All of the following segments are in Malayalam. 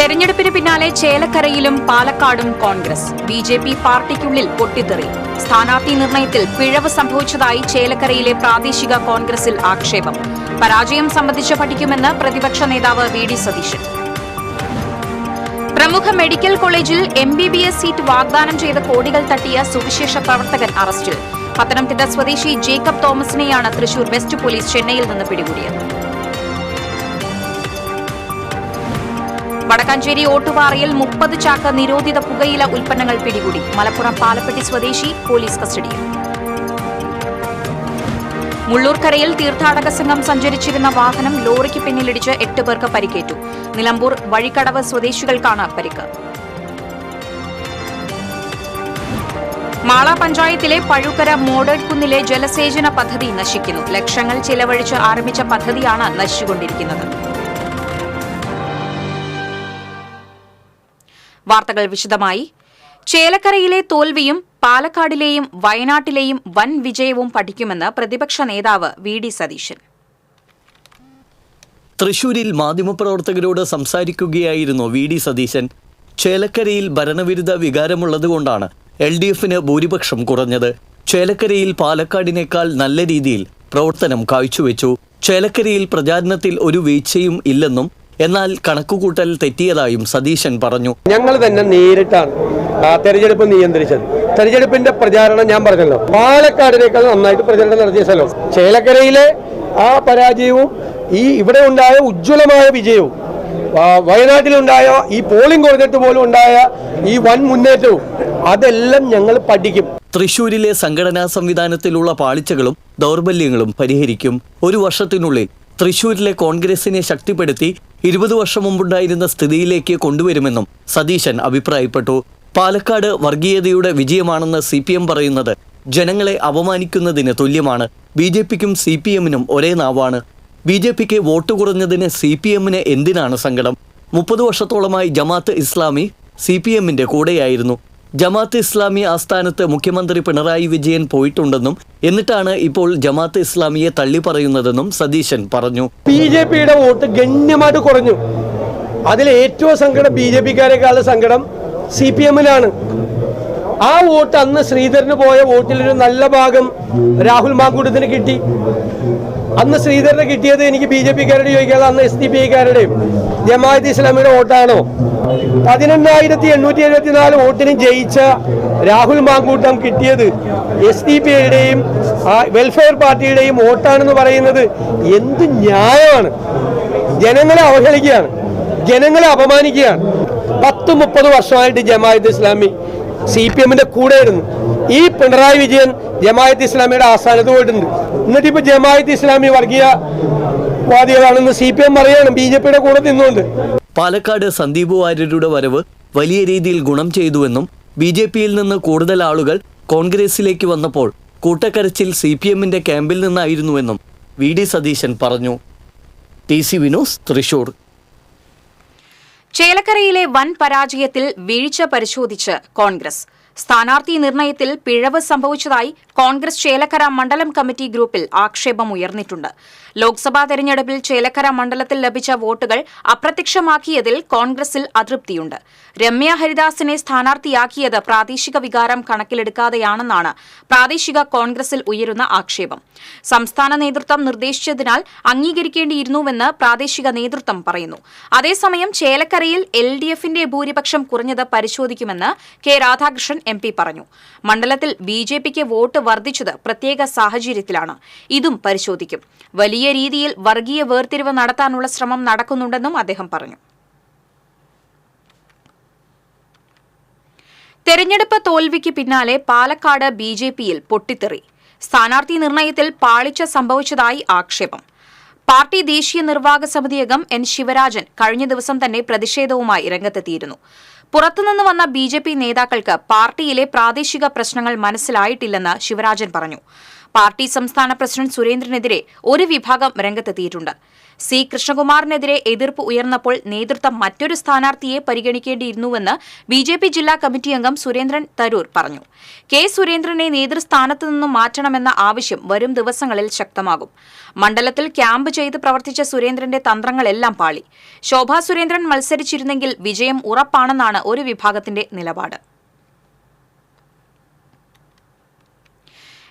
തെരഞ്ഞെടുപ്പിന് പിന്നാലെ ചേലക്കരയിലും പാലക്കാടും കോൺഗ്രസ്. ബിജെപി പാർട്ടിക്കുള്ളിൽ പൊട്ടിത്തെറി. സ്ഥാനാർത്ഥി നിർണയത്തിൽ പിഴവ് സംഭവിച്ചതായി ചേലക്കരയിലെ പ്രാദേശിക കോൺഗ്രസിൽ ആക്ഷേപം. പരാജയം സംബന്ധിച്ച് പഠിക്കുമെന്ന് പ്രതിപക്ഷ നേതാവ് വി.ഡി. സതീശൻ. പ്രമുഖ മെഡിക്കൽ കോളേജിൽ MBBS സീറ്റ് വാഗ്ദാനം ചെയ്ത് കോടികൾ തട്ടിയ സുവിശേഷ പ്രവർത്തകൻ അറസ്റ്റിൽ. പത്തനംതിട്ട സ്വദേശി ജേക്കബ് തോമസിനെയാണ് തൃശൂർ വെസ്റ്റ് പോലീസ് ചെന്നൈയിൽ നിന്ന് പിടികൂടിയത്. വടക്കാഞ്ചേരി ഓട്ടുപാറയിൽ 30 ചാക്ക് നിരോധിത പുകയില ഉൽപ്പന്നങ്ങൾ പിടികൂടി. മലപ്പുറം പാലപ്പെട്ടി സ്വദേശി പോലീസ് കസ്റ്റഡിയിൽ. മുള്ളൂർക്കരയിൽ തീർത്ഥാടക സംഘം സഞ്ചരിച്ചിരുന്ന വാഹനം ലോറിക്ക് പിന്നിലിടിച്ച് 8 പേർക്ക് പരിക്കേറ്റു. നിലമ്പൂർ വഴിക്കടവ് സ്വദേശികൾക്കാണ് പരിക്ക്. മാള പഞ്ചായത്തിലെ പഴുക്കര മോഡേഡ്കുന്നിലെ ജലസേചന പദ്ധതി നശിക്കുന്നു. ലക്ഷങ്ങൾ ചിലവഴിച്ച് ആരംഭിച്ച പദ്ധതിയാണ് നശിച്ചുകൊണ്ടിരിക്കുന്നത്. വാർത്തകൾ വിശദമായി. ചേലക്കരയിലെ തോൽവിയും പാലക്കാടിലെയും വയനാട്ടിലെയും വൻ വിജയവും പഠിക്കുമെന്ന് പ്രതിപക്ഷ നേതാവ് വി.ഡി. സതീശൻ. തൃശൂരിൽ മാധ്യമപ്രവർത്തകരോട് സംസാരിക്കുകയായിരുന്നു വി.ഡി. സതീശൻ. ചേലക്കരയിൽ ഭരണവിരുദ്ധ വികാരമുള്ളതുകൊണ്ടാണ് LDFന് ഭൂരിപക്ഷം കുറഞ്ഞത്. ചേലക്കരയിൽ പാലക്കാടിനേക്കാൾ നല്ല രീതിയിൽ പ്രവർത്തനം കാഴ്ചവെച്ചു. ചേലക്കരയിൽ പ്രചാരണത്തിൽ ഒരു വീഴ്ചയും ഇല്ലെന്നും എന്നാൽ കണക്കുകൂട്ടൽ തെറ്റിയതായും സതീശൻ പറഞ്ഞു. ഞങ്ങൾ തന്നെ നേരിട്ടാണ് തെരഞ്ഞെടുപ്പ് നിയന്ത്രിച്ചത്. തെരഞ്ഞെടുപ്പിന്റെ പ്രചാരണം ഞാൻ പറഞ്ഞല്ലോ, പാലക്കാടിനേക്കാൾ നന്നായിട്ട് പ്രചരണം നടത്തിയ സ്ഥലം. ചേലക്കരയിലെ ആ പരാജയവും ഇവിടെ ഉണ്ടായ ഉജ്ജ്വലമായ വിജയവും വയനാട്ടിലുണ്ടായ ഈ പോളിംഗ് കുറഞ്ഞിട്ട് പോലും ഉണ്ടായ ഈ വൻ മുന്നേറ്റവും അതെല്ലാം ഞങ്ങൾ പഠിക്കും. തൃശൂരിലെ സംഘടനാ സംവിധാനത്തിലുള്ള പാളിച്ചകളും ദൗർബല്യങ്ങളും പരിഹരിക്കും. ഒരു വർഷത്തിനുള്ളിൽ തൃശൂരിലെ കോൺഗ്രസിനെ ശക്തിപ്പെടുത്തി 20 വർഷം മുമ്പുണ്ടായിരുന്ന സ്ഥിതിയിലേക്ക് കൊണ്ടുവരുമെന്നും സതീശൻ അഭിപ്രായപ്പെട്ടു. പാലക്കാട് വർഗീയതയുടെ വിജയമാണെന്ന് CPM പറയുന്നത് ജനങ്ങളെ അപമാനിക്കുന്നതിന് തുല്യമാണ്. BJPക്കും CPMനും ഒരേ നാവാണ്. BJPക്ക് വോട്ട് കുറഞ്ഞതിന് CPMന് എന്തിനാണ് സങ്കടം? 30 വർഷത്തോളമായി ജമാഅത്ത് ഇസ്ലാമി CPMന്റെ കൂടെയായിരുന്നു. ജമാഅത്ത് ഇസ്ലാമി ആസ്ഥാനത്ത് മുഖ്യമന്ത്രി പിണറായി വിജയൻ പോയിട്ടുണ്ടെന്നും എന്നിട്ടാണ് ഇപ്പോൾ ജമാഅത്ത് ഇസ്ലാമിയെ തള്ളി പറയുന്നതെന്നും സതീശൻ പറഞ്ഞു. BJPയുടെ വോട്ട് ഗണ്യമായിട്ട് കുറഞ്ഞു. അതിൽ ഏറ്റവും സങ്കടം BJPക്കാരെക്കാളും സങ്കടം CPMനാണ്. ആ വോട്ട് അന്ന് ശ്രീധരന് പോയ വോട്ടിലൊരു നല്ല ഭാഗം രാഹുൽ മാങ്കൂട്ടത്തിന് കിട്ടി. അന്ന് ശ്രീധരന് കിട്ടിയത് എനിക്ക് BJPക്കാരോട് ചോദിക്കാതെ അന്ന് SDPIക്കാരുടെയും ജമാഅത്ത് ഇസ്ലാമിയുടെ വോട്ടാണോ? 11,874 വോട്ടിന് ജയിച്ച രാഹുൽ മാങ്കൂട്ടം കിട്ടിയത് SDPIയുടെയും വെൽഫെയർ പാർട്ടിയുടെയും വോട്ടാണെന്ന് പറയുന്നത് എന്ത് ന്യായമാണ്? ജനങ്ങളെ അവഹേളിക്കുകയാണ്, ജനങ്ങളെ അപമാനിക്കുകയാണ്. 10-30 വർഷമായിട്ട് ജമാഅത്ത് ഇസ്ലാമി CPMന്റെ കൂടെയായിരുന്നു. ഈ പിണറായി വിജയൻ ജമാഅത്ത് ഇസ്ലാമിയുടെ ആസ്ഥാനത്ത് പോയിട്ടുണ്ട്. എന്നിട്ടിപ്പോ ജമാഅത്ത് ഇസ്ലാമി വർഗീയവാദികളാണെന്ന് CPM പറയാണ് BJPയുടെ കൂടെ നിന്നുകൊണ്ട്. പാലക്കാട് സന്ദീപ് വാര്യരുടെ വരവ് വലിയ രീതിയിൽ ഗുണം ചെയ്തുവെന്നും BJPയിൽ നിന്ന് കൂടുതൽ ആളുകൾ കോൺഗ്രസിലേക്ക് വന്നപ്പോൾ കൂട്ടക്കരച്ചിൽ CPMന്റെ ക്യാമ്പിൽ നിന്നായിരുന്നുവെന്നും വി.ഡി. സതീശൻ പറഞ്ഞു. TC വിനോസ്, തൃശൂർ. ചേലക്കരയിലെ വൻ പരാജയത്തിൽ വീഴ്ച പരിശോധിച്ച് കോൺഗ്രസ്. സ്ഥാനാർത്ഥി നിർണയത്തിൽ പിഴവ് സംഭവിച്ചതായി കോൺഗ്രസ് ചേലക്കര മണ്ഡലം കമ്മിറ്റി ഗ്രൂപ്പിൽ ആക്ഷേപമുയർന്നിട്ടുണ്ട്. ലോക്സഭാ തെരഞ്ഞെടുപ്പിൽ ചേലക്കര മണ്ഡലത്തിൽ ലഭിച്ച വോട്ടുകൾ അപ്രത്യക്ഷമാക്കിയതിൽ കോൺഗ്രസിൽ അതൃപ്തിയുണ്ട്. രമ്യ ഹരിദാസിനെ സ്ഥാനാർത്ഥിയാക്കിയത് പ്രാദേശിക വികാരം കണക്കിലെടുക്കാതെയാണെന്നാണ് പ്രാദേശിക കോൺഗ്രസിൽ ഉയരുന്ന ആക്ഷേപം. സംസ്ഥാന നേതൃത്വം നിർദ്ദേശിച്ചതിനാൽ അംഗീകരിക്കേണ്ടിയിരുന്നുവെന്ന് പ്രാദേശിക നേതൃത്വം പറയുന്നു. അതേസമയം ചേലക്കരയിൽ LDFന്റെ ഭൂരിപക്ഷം കുറഞ്ഞത് പരിശോധിക്കുമെന്ന് കെ രാധാകൃഷ്ണൻ MP പറഞ്ഞു. മണ്ഡലത്തിൽ BJPക്ക് വോട്ട് വർദ്ധിച്ചത് പ്രത്യേക സാഹചര്യത്തിലാണ്. ഇതും പരിശോധിക്കും. വലിയ രീതിയിൽ വർഗീയ വേർതിരിവ് നടത്താനുള്ള ശ്രമം നടക്കുന്നുണ്ടെന്നും അദ്ദേഹം പറഞ്ഞു. തെരഞ്ഞെടുപ്പ് തോൽവിക്ക് പിന്നാലെ പാലക്കാട് BJPയിൽ പൊട്ടിത്തെറി. സ്ഥാനാർത്ഥി നിർണയത്തിൽ പാളിച്ച സംഭവിച്ചതായി ആക്ഷേപം. പാർട്ടി ദേശീയ നിർവാഹക സമിതി അംഗം N. ശിവരാജൻ കഴിഞ്ഞ ദിവസം തന്നെ പ്രതിഷേധവുമായി രംഗത്തെത്തിയിരുന്നു. പുറത്തുനിന്ന് വന്ന BJP നേതാക്കൾക്ക് പാർട്ടിയിലെ പ്രാദേശിക പ്രശ്നങ്ങൾ മനസ്സിലായിട്ടില്ലെന്ന് ശിവരാജൻ പറഞ്ഞു. പാർട്ടി സംസ്ഥാന പ്രസിഡന്റ് സുരേന്ദ്രനെതിരെ ഒരു വിഭാഗം രംഗത്തെത്തിയിട്ടുണ്ട്. സി കൃഷ്ണകുമാറിനെതിരെ എതിർപ്പ് ഉയർന്നപ്പോൾ നേതൃത്വം മറ്റൊരു സ്ഥാനാർത്ഥിയെ പരിഗണിക്കേണ്ടിയിരുന്നുവെന്ന് ബിജെപി ജില്ലാ കമ്മിറ്റി അംഗം സുരേന്ദ്രൻ തരൂർ പറഞ്ഞു. കെ സുരേന്ദ്രനെ നേതൃസ്ഥാനത്തു നിന്നും മാറ്റണമെന്ന ആവശ്യം വരും ദിവസങ്ങളിൽ ശക്തമാകും. മണ്ഡലത്തിൽ ക്യാമ്പ് ചെയ്ത് പ്രവർത്തിച്ച സുരേന്ദ്രന്റെ തന്ത്രങ്ങളെല്ലാം പാളി. ശോഭാ സുരേന്ദ്രൻ മത്സരിച്ചിരുന്നെങ്കിൽ വിജയം ഉറപ്പാണെന്നാണ് ഒരു വിഭാഗത്തിന്റെ നിലപാട്.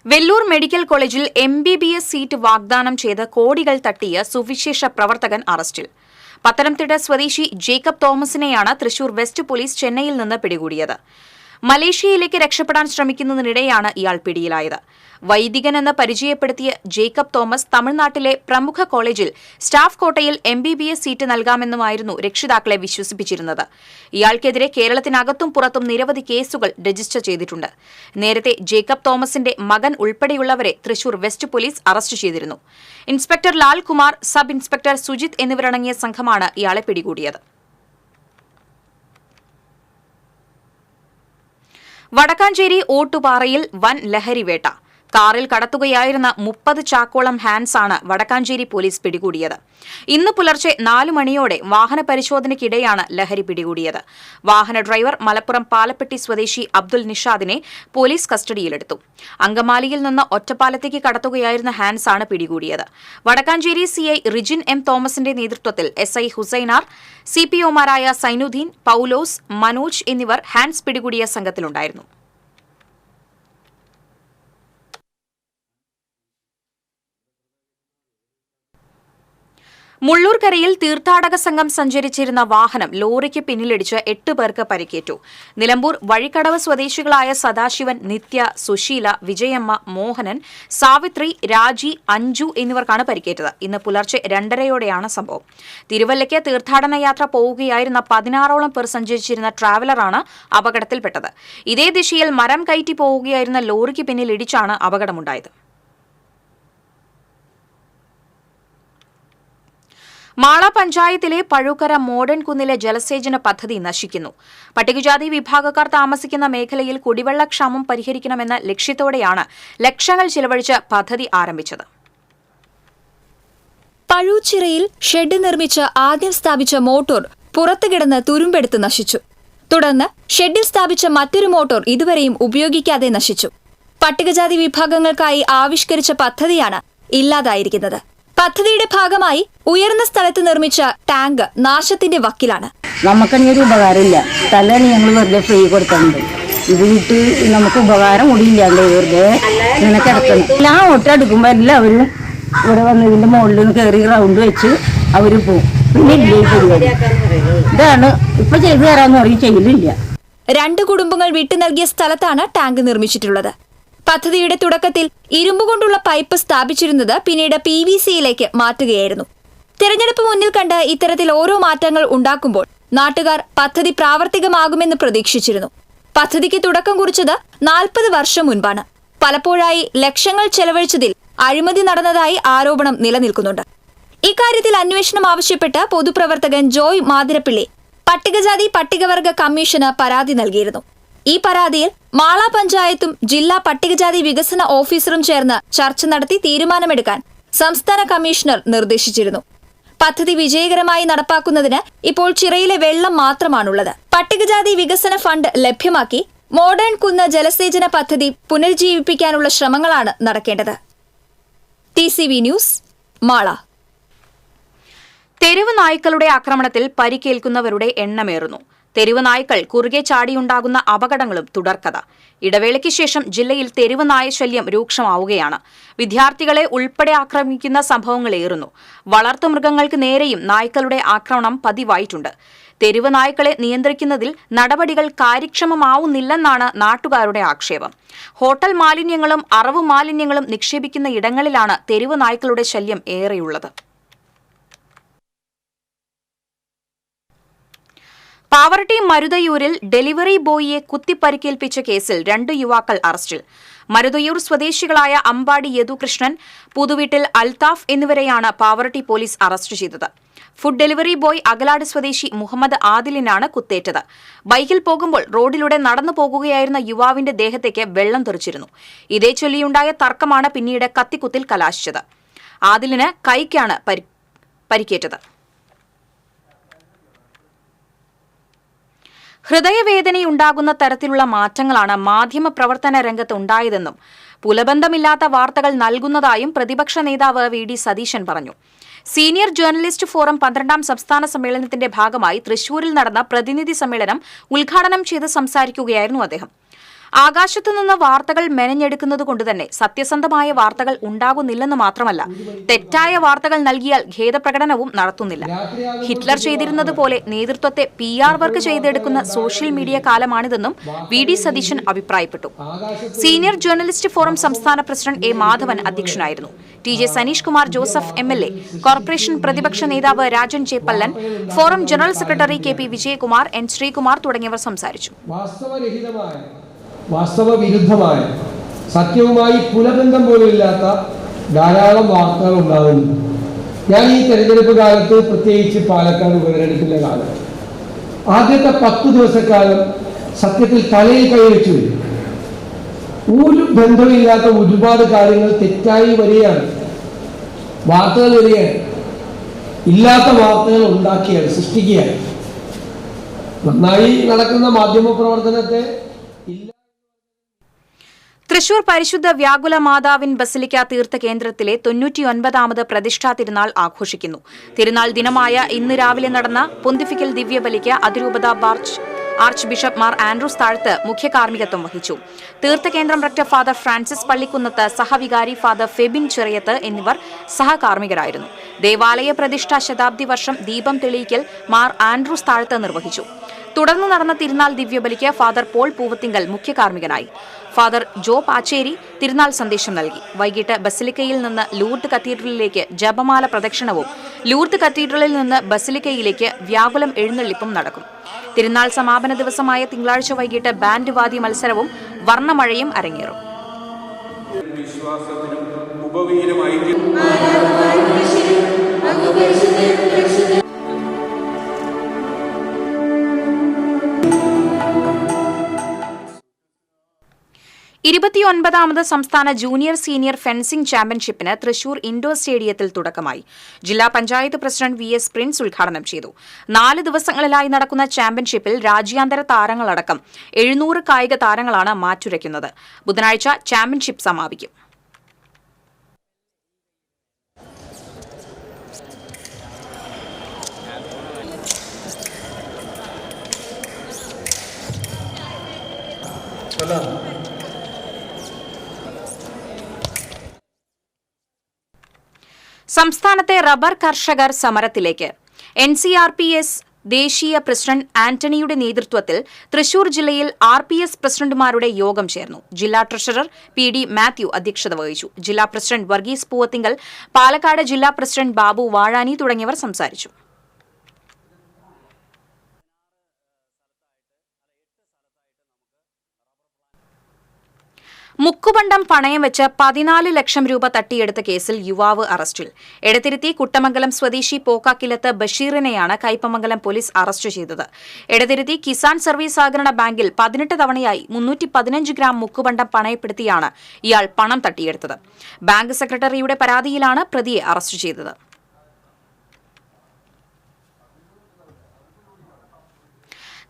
വെല്ലൂർ മെഡിക്കൽ കോളേജിൽ MBBS സീറ്റ് വാഗ്ദാനം ചെയ്ത് കോടികൾ തട്ടിയ സുവിശേഷ പ്രവർത്തകൻ അറസ്റ്റിൽ. പത്തനംതിട്ട സ്വദേശി ജേക്കബ് തോമസിനെയാണ് തൃശൂർ വെസ്റ്റ് പോലീസ് ചെന്നൈയിൽ നിന്ന് പിടികൂടിയത്. മലേഷ്യയിലേക്ക് രക്ഷപ്പെടാൻ ശ്രമിക്കുന്നതിനിടെയാണ് ഇയാൾ പിടിയിലായത്. വൈദികൻ എന്ന് പരിചയപ്പെടുത്തിയ ജേക്കബ് തോമസ് തമിഴ്നാട്ടിലെ പ്രമുഖ കോളേജിൽ സ്റ്റാഫ് കോട്ടയിൽ MBBS സീറ്റ് നൽകാമെന്നുമായിരുന്നു രക്ഷിതാക്കളെ വിശ്വസിപ്പിച്ചിരുന്നത്. ഇയാൾക്കെതിരെ കേരളത്തിനകത്തും പുറത്തും നിരവധി കേസുകൾ രജിസ്റ്റർ ചെയ്തിട്ടുണ്ട്. നേരത്തെ ജേക്കബ് തോമസിന്റെ മകൻ ഉൾപ്പെടെയുള്ളവരെ തൃശൂർ വെസ്റ്റ് പോലീസ് അറസ്റ്റ് ചെയ്തിരുന്നു. Inspector Lalkumar, sub inspector Sujith എന്നിവരടങ്ങിയ സംഘമാണ് ഇയാളെ പിടികൂടിയത്. വടക്കാഞ്ചേരി ഓട്ടുപാറയിൽ വൻ ലഹരിവേട്ട. കാറിൽ കടത്തുകയായിരുന്ന 30 ചാക്കോളം ഹാൻസാണ് വടക്കാഞ്ചേരി പോലീസ് പിടികൂടിയത്. ഇന്ന് പുലർച്ചെ 4 മണിയോടെ വാഹന പരിശോധനയ്ക്കിടെയാണ് ലഹരി പിടികൂടിയത്. വാഹന ഡ്രൈവർ മലപ്പുറം പാലപ്പെട്ടി സ്വദേശി അബ്ദുൽ നിഷാദിനെ പോലീസ് കസ്റ്റഡിയിലെടുത്തു. അങ്കമാലിയിൽ നിന്ന് ഒറ്റപ്പാലത്തേക്ക് കടത്തുകയായിരുന്ന ഹാൻസാണ് പിടികൂടിയത്. വടക്കാഞ്ചേരി CI റിജിൻ M തോമസിന്റെ നേതൃത്വത്തിൽ SI ഹുസൈനാർ, CPOമാരായ സൈനുദ്ദീൻ, പൌലോസ്, മനോജ് എന്നിവർ ഹാൻസ് പിടികൂടിയ സംഘത്തിലുണ്ടായിരുന്നു. മുള്ളൂർക്കരയിൽ തീർത്ഥാടക സംഘം സഞ്ചരിച്ചിരുന്ന വാഹനം ലോറിക്ക് പിന്നിലിടിച്ച് 8 പേർക്ക് പരിക്കേറ്റു. നിലമ്പൂർ വഴിക്കടവ് സ്വദേശികളായ സദാശിവൻ, നിത്യ, സുശീല, വിജയമ്മ, മോഹനൻ, സാവിത്രി, രാജി, അഞ്ജു എന്നിവർക്കാണ് പരിക്കേറ്റത്. ഇന്ന് പുലർച്ചെ 2:30യോടെയാണ് സംഭവം. തിരുവല്ലയ്ക്ക് തീർത്ഥാടന യാത്ര പോവുകയായിരുന്ന 16ഓളം പേർ സഞ്ചരിച്ചിരുന്ന ട്രാവലറാണ് അപകടത്തിൽപ്പെട്ടത്. ഇതേ ദിശയിൽ മരം കയറ്റി പോവുകയായിരുന്ന ലോറിക്ക് പിന്നിൽ ഇടിച്ചാണ് അപകടമുണ്ടായത്. മാള പഞ്ചായത്തിലെ പഴുക്കര മോഡേൺ കുന്നിലെ ജലസേചന പദ്ധതി നശിക്കുന്നു. പട്ടികജാതി വിഭാഗക്കാർ താമസിക്കുന്ന മേഖലയിൽ കുടിവെള്ളക്ഷാമം പരിഹരിക്കണമെന്ന ലക്ഷ്യത്തോടെയാണ് ലക്ഷങ്ങൾ ചിലവഴിച്ച് പദ്ധതി ആരംഭിച്ചത്. പഴൂച്ചിറയിൽ ഷെഡ് നിർമ്മിച്ച് ആദ്യം സ്ഥാപിച്ച മോട്ടോർ പുറത്തു കിടന്ന് തുരുമ്പെടുത്ത് നശിച്ചു. തുടർന്ന് ഷെഡിൽ സ്ഥാപിച്ച മറ്റൊരു മോട്ടോർ ഇതുവരെയും ഉപയോഗിക്കാതെ നശിച്ചു. പട്ടികജാതി വിഭാഗങ്ങൾക്കായി ആവിഷ്കരിച്ച പദ്ധതിയാണ് ഇല്ലാതായിരിക്കുന്നത്. പദ്ധതിയുടെ ഭാഗമായി ഉയർന്ന സ്ഥലത്ത് നിർമ്മിച്ച ടാങ്ക് നാശത്തിന്റെ വക്കിലാണ്. നമുക്കങ്ങനെ ഒരു ഉപകാരമില്ല. തലേന്ന് ഞങ്ങൾ വെറുതെ ഫ്രീ കൊടുത്തിട്ടുണ്ട്. ഇത് വിട്ട് നമുക്ക് ഉപകാരം കൂടിയില്ലാണ്ട് വെറുതെ ഇങ്ങനെ കിടക്കണം. എല്ലാം ഒട്ടെടുക്കുമ്പോൾ എല്ലാവരും ഇവിടെ വന്ന് ഇതിന്റെ മുകളിൽ നിന്ന് കയറി റൗണ്ട് വെച്ച് അവർ പോകും. പിന്നെ ഇല്ല ഈ പരിപാടി. ഇതാണ് ഇപ്പൊ ചെയ്തു തരാന്ന് പറയും, ചെയ്യലില്ല. 2 കുടുംബങ്ങൾ വിട്ടു നൽകിയ സ്ഥലത്താണ് ടാങ്ക് നിർമ്മിച്ചിട്ടുള്ളത്. പദ്ധതിയുടെ തുടക്കത്തിൽ ഇരുമ്പുകൊണ്ടുള്ള പൈപ്പ് സ്ഥാപിച്ചിരുന്നത് പിന്നീട് PVCയിലേക്ക് മാറ്റുകയായിരുന്നു. തെരഞ്ഞെടുപ്പ് മുന്നിൽ കണ്ട് ഇത്തരത്തിൽ ഓരോ മാറ്റങ്ങൾ ഉണ്ടാക്കുമ്പോൾ നാട്ടുകാർ പദ്ധതി പ്രാവർത്തികമാകുമെന്ന് പ്രതീക്ഷിച്ചിരുന്നു. പദ്ധതിക്ക് തുടക്കം കുറിച്ചത് 40 വർഷം മുൻപാണ്. പലപ്പോഴായി ലക്ഷങ്ങൾ ചെലവഴിച്ചതിൽ അഴിമതി നടന്നതായി ആരോപണം നിലനിൽക്കുന്നുണ്ട്. ഇക്കാര്യത്തിൽ അന്വേഷണം ആവശ്യപ്പെട്ട് പൊതുപ്രവർത്തകൻ ജോയ് മാതിരപ്പിള്ളി പട്ടികജാതി പട്ടികവർഗ കമ്മീഷന് പരാതി നൽകിയിരുന്നു. ഈ പരാതിയിൽ മാള പഞ്ചായത്തും ജില്ലാ പട്ടികജാതി വികസന ഓഫീസറും ചേർന്ന് ചർച്ച നടത്തി തീരുമാനമെടുക്കാൻ സംസ്ഥാന കമ്മീഷണർ നിർദ്ദേശിച്ചിരുന്നു. പദ്ധതി വിജയകരമായി നടപ്പാക്കുന്നതിന് ഇപ്പോൾ ചിറയിലെ വെള്ളം മാത്രമാണുള്ളത്. പട്ടികജാതി വികസന ഫണ്ട് ലഭ്യമാക്കി മോഡേൺ കുന്ന് ജലസേചന പദ്ധതി പുനരുജ്ജീവിപ്പിക്കാനുള്ള ശ്രമങ്ങളാണ് നടക്കേണ്ടത്. TCV news, Mala. തെരുവ് നായ്ക്കളുടെ ആക്രമണത്തിൽ പരിക്കേൽക്കുന്നവരുടെ എണ്ണമേറുന്നു. തെരുവ് നായ്ക്കൾ കുറുകെ ചാടിയുണ്ടാകുന്ന അപകടങ്ങളും തുടർക്കഥ. ഇടവേളയ്ക്ക് ശേഷം ജില്ലയിൽ തെരുവ് നായ ശല്യം രൂക്ഷമാവുകയാണ്. വിദ്യാർത്ഥികളെ ഉൾപ്പെടെ ആക്രമിക്കുന്ന സംഭവങ്ങളേറുന്നു. വളർത്തുമൃഗങ്ങൾക്ക് നേരെയും നായ്ക്കളുടെ ആക്രമണം പതിവായിട്ടുണ്ട്. തെരുവ് നായ്ക്കളെ നിയന്ത്രിക്കുന്നതിൽ നടപടികൾ കാര്യക്ഷമമാവുന്നില്ലെന്നാണ് നാട്ടുകാരുടെ ആക്ഷേപം. ഹോട്ടൽ മാലിന്യങ്ങളും അറവു മാലിന്യങ്ങളും നിക്ഷേപിക്കുന്ന ഇടങ്ങളിലാണ് തെരുവ് നായ്ക്കളുടെ ശല്യം ഏറെയുള്ളത്. പാവറട്ടി മരുതയൂരിൽ ഡെലിവറി ബോയിയെ കുത്തിപ്പരിക്കേൽപ്പിച്ച കേസിൽ 2 യുവാക്കൾ അറസ്റ്റിൽ. മരുതയൂർ സ്വദേശികളായ അമ്പാടി യദുകൃഷ്ണൻ, പുതുവീട്ടിൽ അൽതാഫ് എന്നിവരെയാണ് പാവറട്ടി പോലീസ് അറസ്റ്റ് ചെയ്തത്. ഫുഡ് ഡെലിവറി ബോയ് അകലാട് സ്വദേശി മുഹമ്മദ് ആദിലിനാണ് കുത്തേറ്റത്. ബൈക്കിൽ പോകുമ്പോൾ റോഡിലൂടെ നടന്നു പോകുകയായിരുന്ന യുവാവിന്റെ ദേഹത്തേക്ക് വെള്ളം തെറിച്ചിരുന്നു. ഇതേ ചൊല്ലിയുണ്ടായ തർക്കമാണ് പിന്നീട് കത്തിക്കുത്തിൽ കലാശിച്ചത്. ആദിലിന് കൈക്കാണ് പരിക്കേറ്റത്. ഹൃദയവേദനയുണ്ടാകുന്ന തരത്തിലുള്ള മാറ്റങ്ങളാണ് മാധ്യമപ്രവർത്തന രംഗത്ത് ഉണ്ടായതെന്നും പുലബന്ധമില്ലാത്ത വാർത്തകൾ നൽകുന്നതായും പ്രതിപക്ഷ നേതാവ് വി.ഡി. സതീശൻ പറഞ്ഞു. സീനിയർ ജേർണലിസ്റ്റ് ഫോറം 12ാം സംസ്ഥാന സമ്മേളനത്തിന്റെ ഭാഗമായി തൃശൂരിൽ നടന്ന പ്രതിനിധി സമ്മേളനം ഉദ്ഘാടനം ചെയ്ത് സംസാരിക്കുകയായിരുന്നു അദ്ദേഹം. ആകാശത്തുനിന്ന് വാർത്തകൾ മെനഞ്ഞെടുക്കുന്നത് തന്നെ സത്യസന്ധമായ വാർത്തകൾ ഉണ്ടാകുന്നില്ലെന്ന് മാത്രമല്ല, തെറ്റായ വാർത്തകൾ നൽകിയാൽ ഖേദപ്രകടനവും നടത്തുന്നില്ല. ഹിറ്റ്ലർ ചെയ്തിരുന്നതുപോലെ നേതൃത്വത്തെ PR വർക്ക് ചെയ്തെടുക്കുന്ന സോഷ്യൽ മീഡിയ കാലമാണിതെന്നും വി.ഡി. സതീശൻ അഭിപ്രായപ്പെട്ടു. സീനിയർ ജേർണലിസ്റ്റ് ഫോറം സംസ്ഥാന പ്രസിഡന്റ് എ. മാധവൻ അധ്യക്ഷനായിരുന്നു. TJ Saneesh Kumar Joseph MLA, corporation പ്രതിപക്ഷ നേതാവ് Rajan J Pallan, forum general secretary KP Vijayakumar, N. Sreekumar തുടങ്ങിയവർ സംസാരിച്ചു. വാസ്തവവിരുദ്ധമായ, സത്യവുമായി പുലബന്ധം പോലുമില്ലാത്ത ധാരാളം വാർത്തകൾ ഉണ്ടാകുന്നു. ഞാൻ ഈ തെരഞ്ഞെടുപ്പ് കാലത്ത്, പ്രത്യേകിച്ച് പാലക്കാട് ഉപതെരഞ്ഞെടുപ്പിന്റെ കാലം, ആദ്യത്തെ 10 ദിവസക്കാലം സത്യത്തിൽ തലയിൽ കൈവച്ചു വരും. ഒരു ബന്ധമില്ലാത്ത ഒരുപാട് കാര്യങ്ങൾ തെറ്റായി വരികയാണ്, വാർത്തകൾ വരികയാണ്, ഇല്ലാത്ത വാർത്തകൾ ഉണ്ടാക്കിയാണ്, സൃഷ്ടിക്കുകയാണ്. നന്നായി നടക്കുന്ന മാധ്യമ പ്രവർത്തനത്തെ തൃശൂർ പരിശുദ്ധ വ്യാകുല മാതാവിൻ ബസിലിക്ക തീർത്ഥ കേന്ദ്രത്തിലെ 99ാമത് പ്രതിഷ്ഠാ തിരുനാൾ ആഘോഷിക്കുന്നു. തിരുനാൾ ദിനമായ ഇന്ന് രാവിലെ നടന്ന പൊന്തിഫിക്കൽ ദിവ്യബലിക്ക് അതിരൂപത ആർച്ച് ബിഷപ്പ് മാർ ആൻഡ്രൂസ് താഴത്ത് മുഖ്യ കാർമ്മികത്വം വഹിച്ചു. തീർത്ഥകേന്ദ്രം റക്ടർ ഫാദർ ഫ്രാൻസിസ് പള്ളിക്കുന്നത്ത്, സഹവികാരി ഫാദർ ഫെബിൻ ചെറിയത്ത് എന്നിവർ സഹകാർമ്മികരായിരുന്നു. ദേവാലയ പ്രതിഷ്ഠാ ശതാബ്ദി വർഷം ദീപം തെളിയിക്കൽ മാർ ആൻഡ്രൂസ് താഴത്ത് നിർവഹിച്ചു. തുടർന്ന് നടന്ന തിരുനാൾ ദിവ്യബലിക്ക് ഫാദർ പോൾ പൂവത്തിങ്കൽ മുഖ്യ കാർമ്മികനായി. ഫാദർ ജോ പാച്ചേരി തിരുനാൾ സന്ദേശം നൽകി. വൈകിട്ട് ബസിലിക്കയിൽ നിന്ന് ലൂർദ് കത്തീഡ്രലിലേക്ക് ജപമാല പ്രദക്ഷിണവും ലൂർദ് കത്തീഡ്രലിൽ നിന്ന് ബസിലിക്കയിലേക്ക് വ്യാകുലം എഴുന്നള്ളിപ്പും നടക്കും. തിരുനാൾ സമാപന ദിവസമായ തിങ്കളാഴ്ച വൈകിട്ട് ബാൻഡ് വാദ്യ മത്സരവും വർണ്ണമഴയും അരങ്ങേറും. ഇരുപത്തിയൊൻപതാമത് സംസ്ഥാന ജൂനിയർ സീനിയർ ഫെൻസിംഗ് ചാമ്പ്യൻഷിപ്പിന് തൃശൂർ ഇൻഡോർ സ്റ്റേഡിയത്തിൽ തുടക്കമായി. ജില്ലാ പഞ്ചായത്ത് പ്രസിഡന്റ് VS പ്രിൻസ് ഉദ്ഘാടനം ചെയ്തു. 4 ദിവസങ്ങളിലായി നടക്കുന്ന ചാമ്പ്യൻഷിപ്പിൽ രാജ്യാന്തര താരങ്ങളടക്കം 700 കായിക താരങ്ങളാണ് മാറ്റുരയ്ക്കുന്നത്. ബുധനാഴ്ച ചാമ്പ്യൻഷിപ്പ് സമാപിക്കും. സംസ്ഥാനത്തെ റബ്ബർ കർഷകർ സമരത്തിലേക്ക്. NCRPS ദേശീയ പ്രസിഡന്റ് ആന്റണിയുടെ നേതൃത്വത്തിൽ തൃശൂർ ജില്ലയിൽ RPS പ്രസിഡന്റുമാരുടെ യോഗം ചേർന്നു. ജില്ലാ ട്രഷറർ PD മാത്യു അധ്യക്ഷത വഹിച്ചു. ജില്ലാ പ്രസിഡന്റ് വർഗീസ് പൂവത്തിങ്കൽ, പാലക്കാട് ജില്ലാ പ്രസിഡന്റ് ബാബു വാഴാനി തുടങ്ങിയവർ സംസാരിച്ചു. മുക്കുപണ്ടം പണയം വെച്ച് 14 ലക്ഷം രൂപ തട്ടിയെടുത്ത കേസിൽ യുവാവ് അറസ്റ്റിൽ. എടത്തിരുത്തി കുട്ടമംഗലം സ്വദേശി പോക്കാക്കിലത്ത് ബഷീറിനെയാണ് കയ്പമംഗലം പോലീസ് അറസ്റ്റ് ചെയ്തത്. എടത്തിരുത്തി കിസാൻ സർവീസ് സഹകരണ ബാങ്കിൽ 18 തവണയായി 315 ഗ്രാം മുക്കുപണ്ടം പണയപ്പെടുത്തിയാണ് ഇയാൾ പണം തട്ടിയെടുത്തത്. ബാങ്ക് സെക്രട്ടറിയുടെ പരാതിയിലാണ് പ്രതിയെ അറസ്റ്റ് ചെയ്തത്.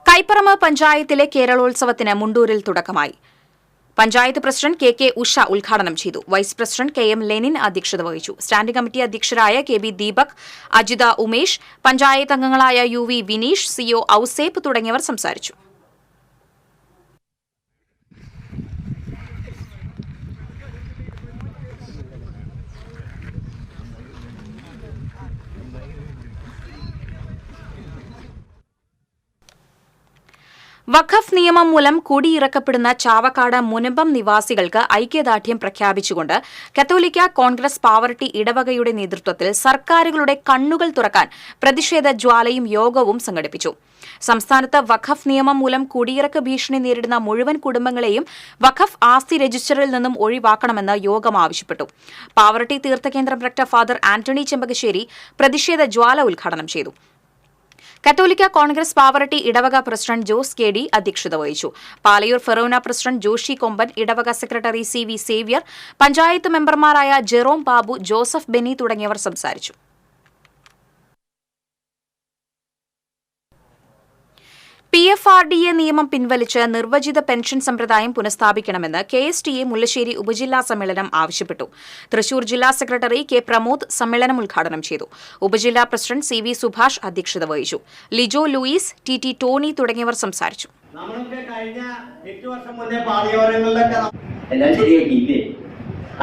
കൈപ്പറമ്പ് പഞ്ചായത്തിലെ കേരളോത്സവത്തിന് മുണ്ടൂരിൽ തുടക്കമായി. പഞ്ചായത്ത് പ്രസിഡന്റ് KK ഉഷ ഉദ്ഘാടനം ചെയ്തു. വൈസ് പ്രസിഡന്റ് KM ലെനിൻ അധ്യക്ഷത വഹിച്ചു. സ്റ്റാൻഡിംഗ് കമ്മിറ്റി അധ്യക്ഷരായ KB ദീപക്, അജിത ഉമേഷ്, പഞ്ചായത്ത് അംഗങ്ങളായ UV വിനീഷ്, CO ഔസേപ്പ് തുടങ്ങിയവർ സംസാരിച്ചു. വഖഫ് നിയമം മൂലം കുടിയിറക്കപ്പെടുന്ന ചാവക്കാട് മുനമ്പം നിവാസികൾക്ക് ഐക്യദാർഢ്യം പ്രഖ്യാപിച്ചുകൊണ്ട് കത്തോലിക്ക കോൺഗ്രസ് പാവറട്ടി ഇടവകയുടെ നേതൃത്വത്തിൽ സർക്കാരുകളുടെ കണ്ണുകൾ തുറക്കാൻ പ്രതിഷേധ ജ്വാലയും യോഗവും സംഘടിപ്പിച്ചു. സംസ്ഥാനത്ത് വഖഫ് നിയമം മൂലം കുടിയിറക്ക ഭീഷണി നേരിടുന്ന മുഴുവൻ കുടുംബങ്ങളെയും വഖഫ് ആസ്തി രജിസ്റ്ററിൽ നിന്നും ഒഴിവാക്കണമെന്ന് യോഗം ആവശ്യപ്പെട്ടു. പാവറട്ടി തീർത്ഥകേന്ദ്രം റെക്ടർ ഫാദർ ആന്റണി ചെമ്പകശ്ശേരി പ്രതിഷേധ ജ്വാല ഉദ്ഘാടനം ചെയ്തു. കത്തോലിക്ക കോൺഗ്രസ് പാവറട്ടി ഇടവക പ്രസിഡന്റ് ജോസ് കെ ഡി അധ്യക്ഷത വഹിച്ചു. പാലയൂർ ഫെറോന പ്രസിഡന്റ് ജോഷി കൊമ്പൻ, ഇടവക secretary C V Xavier, panchayat മെമ്പർമാരായ ജെറോം ബാബു, ജോസഫ് ബെന്നി തുടങ്ങിയവർ സംസാരിച്ചു. PFRDA നിയമം പിൻവലിച്ച് നിർവചിത പെൻഷൻ സമ്പ്രദായം പുനഃസ്ഥാപിക്കണമെന്ന് KSTA മുല്ലശ്ശേരി ഉപജില്ലാ സമ്മേളനം ആവശ്യപ്പെട്ടു. തൃശൂർ ജില്ലാ സെക്രട്ടറി കെ പ്രമോദ് സമ്മേളനം ഉദ്ഘാടനം ചെയ്തു. ഉപജില്ലാ പ്രസിഡന്റ് സി വി സുഭാഷ് അധ്യക്ഷത വഹിച്ചു. ലിജോ ലൂയിസ്, TT ടോണി തുടങ്ങിയവർ സംസാരിച്ചു.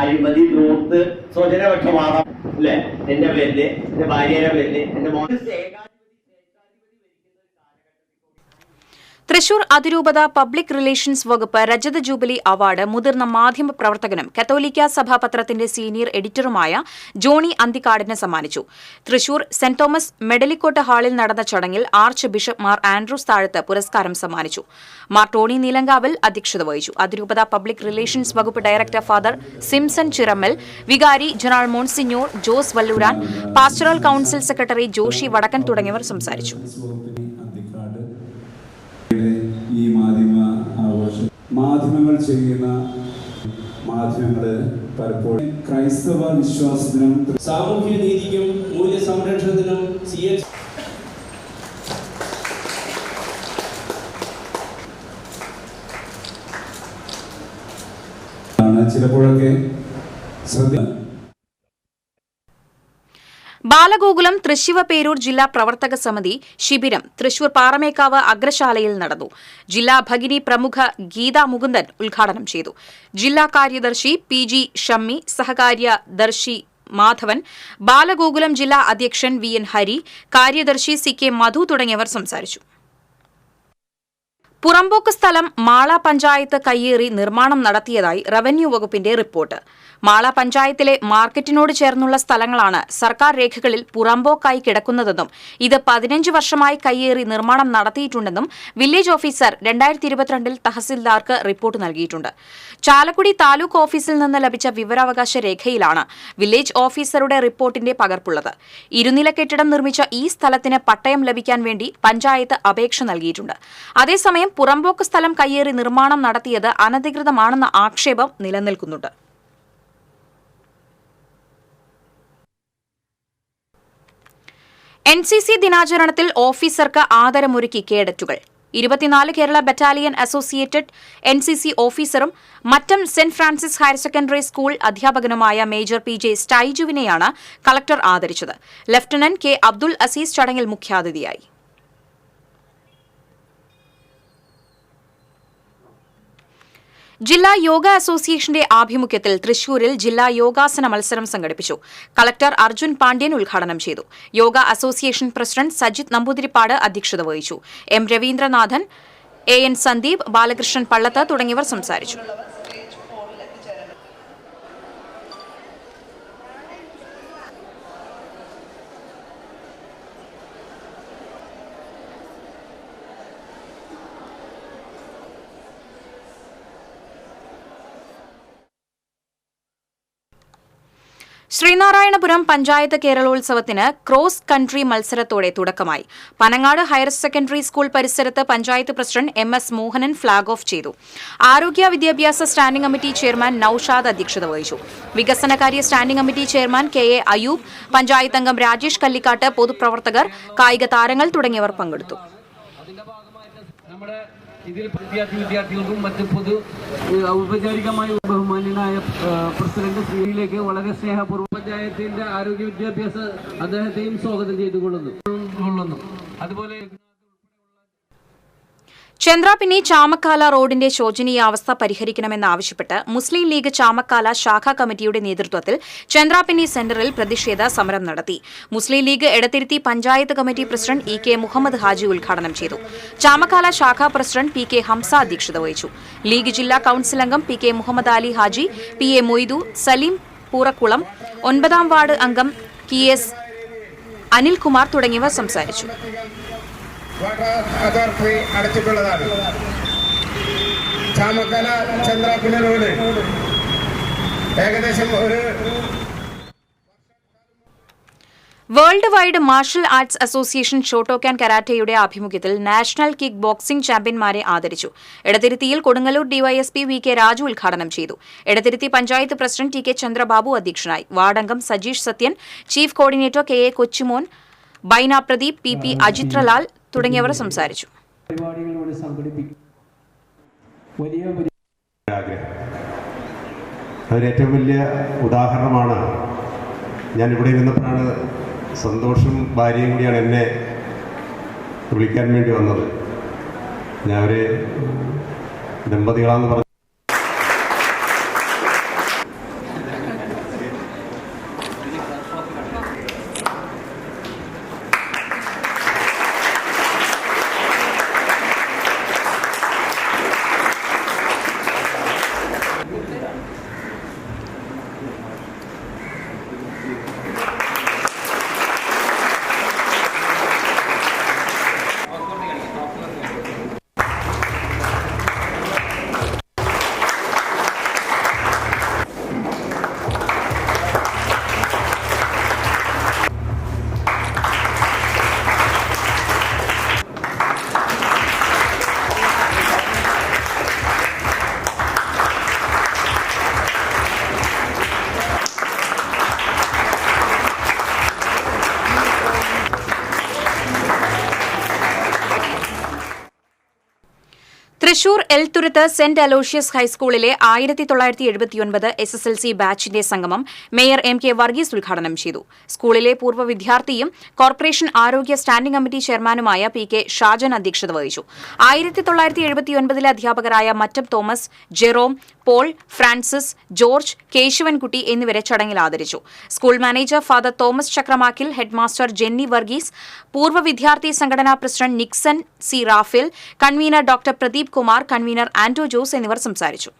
അഴിമതി, ധൂർത്ത്, സ്വജനപക്ഷപാതം, അല്ലെ, എന്റെ പേരില്, എന്റെ ഭാര്യയുടെ പേരില്, എന്റെ മോന് തൃശൂർ അതിരൂപത പബ്ലിക് റിലേഷൻസ് വകുപ്പ് രജത ജൂബിലി അവാർഡ് മുതിർന്ന മാധ്യമ പ്രവർത്തകനും കത്തോലിക്ക സഭാ പത്രത്തിന്റെ സീനിയർ എഡിറ്ററുമായ ജോണി അന്തിക്കാടിന് സമ്മാനിച്ചു. തൃശൂർ സെന്റ് തോമസ് മെഡലിക്കോട്ട് ഹാളിൽ നടന്ന ചടങ്ങിൽ ആർച്ച് ബിഷപ്പ് മാർ ആൻഡ്രൂസ് താഴത്ത് പുരസ്കാരം സമ്മാനിച്ചു. മാർ ടോണി നീലങ്കാവിൽ അധ്യക്ഷത വഹിച്ചു. അതിരൂപത പബ്ലിക് റിലേഷൻസ് വകുപ്പ് ഡയറക്ടർ ഫാദർ സിംസൺ ചിറമ്മൽ, വികാരി general monsignor Jose Valluran, pastoral council secretary Joshi Vadakkan തുടങ്ങിയവർ സംസാരിച്ചു. ഈ മാധ്യമങ്ങൾ ചെയ്യുന്ന മാധ്യമങ്ങള് പലപ്പോഴും ക്രൈസ്തവ വിശ്വാസത്തിനും സാമൂഹ്യ നീതിക്കും മൂല്യ സംരക്ഷണത്തിനും ചിലപ്പോഴൊക്കെ ശ്രദ്ധ. ബാലഗോകുലം തൃശിവ പേരൂർ ജില്ലാ പ്രവർത്തക സമിതി ശിബിരം തൃശൂർ പാറമേക്കാവ് അഗ്രശാലയിൽ നടന്നു. ജില്ലാ ഭഗിനി പ്രമുഖ ഗീതാ മുകുന്ദൻ ഉദ്ഘാടനം ചെയ്തു. ജില്ലാ കാര്യദർശി PG ഷമ്മി, സഹകാര്യദർശി മാധവൻ, ബാലഗോകുലം ജില്ലാ അധ്യക്ഷൻ VN ഹരി, കാര്യദർശി CK മധു തുടങ്ങിയവർ സംസാരിച്ചു. പുറമ്പോക്ക് സ്ഥലം മാള പഞ്ചായത്ത് കയ്യേറി നിർമ്മാണം നടത്തിയതായി റവന്യൂ വകുപ്പിന്റെ റിപ്പോർട്ട്. മാള പഞ്ചായത്തിലെ മാർക്കറ്റിനോട് ചേർന്നുള്ള സ്ഥലങ്ങളാണ് സർക്കാർ രേഖകളിൽ പുറമ്പോക്കായി കിടക്കുന്നതെന്നും ഇത് 15 വർഷമായി കയ്യേറി നിർമ്മാണം നടത്തിയിട്ടുണ്ടെന്നും വില്ലേജ് ഓഫീസർ 2022 തഹസിൽദാർക്ക് റിപ്പോർട്ട് നൽകിയിട്ടുണ്ട്. ചാലക്കുടി താലൂക്ക് ഓഫീസിൽ നിന്ന് ലഭിച്ച വിവരാവകാശ രേഖയിലാണ് വില്ലേജ് ഓഫീസറുടെ റിപ്പോർട്ടിന്റെ പകർപ്പുള്ളത്. ഇരുനില കെട്ടിടം നിർമ്മിച്ച ഈ സ്ഥലത്തിന് പട്ടയം ലഭിക്കാൻ വേണ്ടി പഞ്ചായത്ത് അപേക്ഷ നൽകിയിട്ടുണ്ട്. അതേസമയം പുറമ്പോക്ക് സ്ഥലം കയ്യേറി നിർമ്മാണം നടത്തിയത് അനധികൃതമാണെന്ന ആക്ഷേപം നിലനിൽക്കുന്നുണ്ട്. NCC ദിനാചരണത്തിൽ ഓഫീസർക്ക് ആദരമൊരുക്കി കേഡറ്റുകൾ. 24 കേരള ബറ്റാലിയൻ അസോസിയേറ്റഡ് NCC ഓഫീസറും Mattam saint Francis higher secondary school അധ്യാപകനുമായ മേജർ PJ സ്റ്റൈജുവിനെയാണ് കളക്ടർ ആദരിച്ചത്. ലഫ്റ്റനന്റ് K അബ്ദുൽ അസീസ് ചടങ്ങിൽ മുഖ്യാതിഥിയായി. ജില്ലാ യോഗ അസോസിയേഷന്റെ ആഭിമുഖ്യത്തിൽ തൃശൂരിൽ ജില്ലാ യോഗാസന മത്സരം സംഘടിപ്പിച്ചു. കളക്ടർ അർജുൻ പാണ്ഡ്യൻ ഉദ്ഘാടനം ചെയ്തു. യോഗ അസോസിയേഷൻ പ്രസിഡന്റ് സജിത് നമ്പൂതിരിപ്പാട് അധ്യക്ഷത വഹിച്ചു. M രവീന്ദ്രനാഥൻ, AN സന്ദീപ്, ബാലകൃഷ്ണൻ പള്ളത്ത് തുടങ്ങിയവർ സംസാരിച്ചു. ശ്രീനാരായണപുരം പഞ്ചായത്ത് കേരളോത്സവത്തിന് ക്രോസ് കൺട്രി മത്സരത്തോടെ തുടക്കമായി. പനങ്ങാട് ഹയർ സെക്കൻഡറി സ്കൂൾ പരിസരത്ത് panchayat president MS Mohanan flag off ചെയ്തു. ആരോഗ്യ വിദ്യാഭ്യാസ സ്റ്റാൻഡിംഗ് കമ്മിറ്റി ചെയർമാൻ നൌഷാദ് അധ്യക്ഷത വഹിച്ചു. വികസനകാര്യ standing committee chairman KA Ayoob, panchayat അംഗം രാജേഷ് കല്ലിക്കാട്ട്, പൊതുപ്രവർത്തകർ, കായിക താരങ്ങൾ തുടങ്ങിയവർ പങ്കെടുത്തു. ഇതിൽ വിദ്യാർത്ഥികൾക്കും മറ്റ് പൊതു ഔപചാരികമായി ബഹുമാന്യനായ പ്രസിഡന്റ് ശ്രീയിലേക്ക് വളരെ സ്നേഹപൂർവ്വം പഞ്ചായത്തിന്റെ ആരോഗ്യ വിദ്യാഭ്യാസ അദ്ദേഹത്തെയും സ്വാഗതം ചെയ്തുകൊള്ളുന്നു. അതുപോലെ ചന്ദ്രാപിന്നി ചാമക്കാല റോഡിന്റെ ശോചനീയാവസ്ഥ പരിഹരിക്കണമെന്നാവശ്യപ്പെട്ട് മുസ്ലിം ലീഗ് ചാമക്കാല ശാഖാ കമ്മിറ്റിയുടെ നേതൃത്വത്തിൽ ചന്ദ്രാപിന്നി സെന്ററിൽ പ്രതിഷേധ സമരം നടത്തി. Muslim League Edathiruthi panchayat committee president E K Muhammad Haji ഉദ്ഘാടനം ചെയ്തു. ചാമക്കാല ശാഖാ പ്രസിഡന്റ് പി കെ ഹംസ അധ്യക്ഷത വഹിച്ചു. ലീഗ് ജില്ലാ കൌൺസിൽ അംഗം P K Muhammad Ali Haji, P A Moythu, Saleem Poorakkulam, 9ാം വാർഡ് അംഗം കെ എസ് അനിൽകുമാർ തുടങ്ങിയവർ സംസാരിച്ചു. വാട്ടർ അതോറിറ്റി അടച്ചിട്ടുള്ളതാണ്. ചാമക്കാല ചന്ദ്രാപിന്നി റോഡ് ഏകദേശം ഒരു world wide martial arts association Shotokan കരാറ്റയുടെ ആഭിമുഖ്യത്തിൽ നാഷണൽ കിക്ക് ബോക്സിംഗ് ചാമ്പ്യന്മാരെ ആദരിച്ചു. എടത്തിരുത്തിയിൽ Kodungallur DYSP V K Raju ഉദ്ഘാടനം ചെയ്തു. Edathiruthi panchayat president T K Chandrababu അധ്യക്ഷനായി. വാർഡംഗം Sajeesh Sathyan, chief coordinator K A Kochumon, Baina Pradeep, P P അജിത്രലാൽ തുടങ്ങിയവർ സംസാരിച്ചു. അതിലേറ്റവും വലിയ ഉദാഹരണമാണ് ഞാൻ ഇവിടെ ഇരുന്നപ്പോഴാണ് സന്തോഷും ഭാര്യയും കൂടിയാണ് എന്നെ വിളിക്കാൻ വേണ്ടി വന്നത്. ഞാൻ ഒരു ദമ്പതികളാന്ന് പറഞ്ഞു. തൃശൂർ എൽത്തുരുത്ത് സെന്റ് അലോഷ്യസ് ഹൈസ്കൂളിലെ 1979 SSLC ബാച്ചിന്റെ സംഗമം മേയർ എം കെ വർഗീസ് ഉദ്ഘാടനം ചെയ്തു. സ്കൂളിലെ പൂർവ്വ വിദ്യാർത്ഥിയും കോർപ്പറേഷൻ ആരോഗ്യ സ്റ്റാൻഡിംഗ് കമ്മിറ്റി ചെയർമാനുമായ പി കെ ഷാജൻ അധ്യക്ഷത വഹിച്ചു. 1979 അധ്യാപകരായ Mattam Thomas, Jerome, Paul, Francis, George, Keshavankutty എന്നിവരെ ചടങ്ങിൽ ആദരിച്ചു. School manager father Thomas Chakramakkil, headmaster Jenny Varghese, പൂർവ്വ വിദ്യാർത്ഥി സംഘടനാ president Nixon C Raphael, convener doctor Pradeep Kumar, convener Anto Jose എന്നിവർ സംസാരിച്ചു.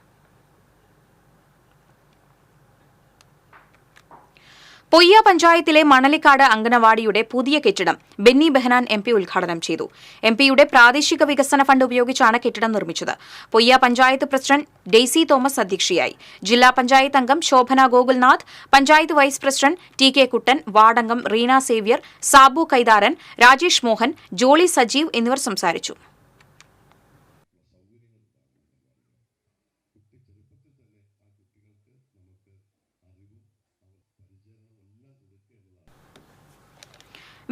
പൊയ്യ പഞ്ചായത്തിലെ മണലിക്കാട് അംഗനവാടിയുടെ പുതിയ കെട്ടിടം ബെന്നി ബെഹനാൻ എം പി ഉദ്ഘാടനം ചെയ്തു. എം പിയുടെ പ്രാദേശിക വികസന ഫണ്ട് ഉപയോഗിച്ചാണ് കെട്ടിടം നിർമ്മിച്ചത്. Poyya panchayat president Daisy Thomas അധ്യക്ഷയായി. ജില്ലാ പഞ്ചായത്ത് അംഗം Shobhana Gokulnath, panchayat vice president T K Kuttan, വാർഡംഗം റീന സേവ്യർ, സാബു കൈതാരൻ, രാജേഷ് മോഹൻ, ജോളി സജീവ് എന്നിവർ സംസാരിച്ചു.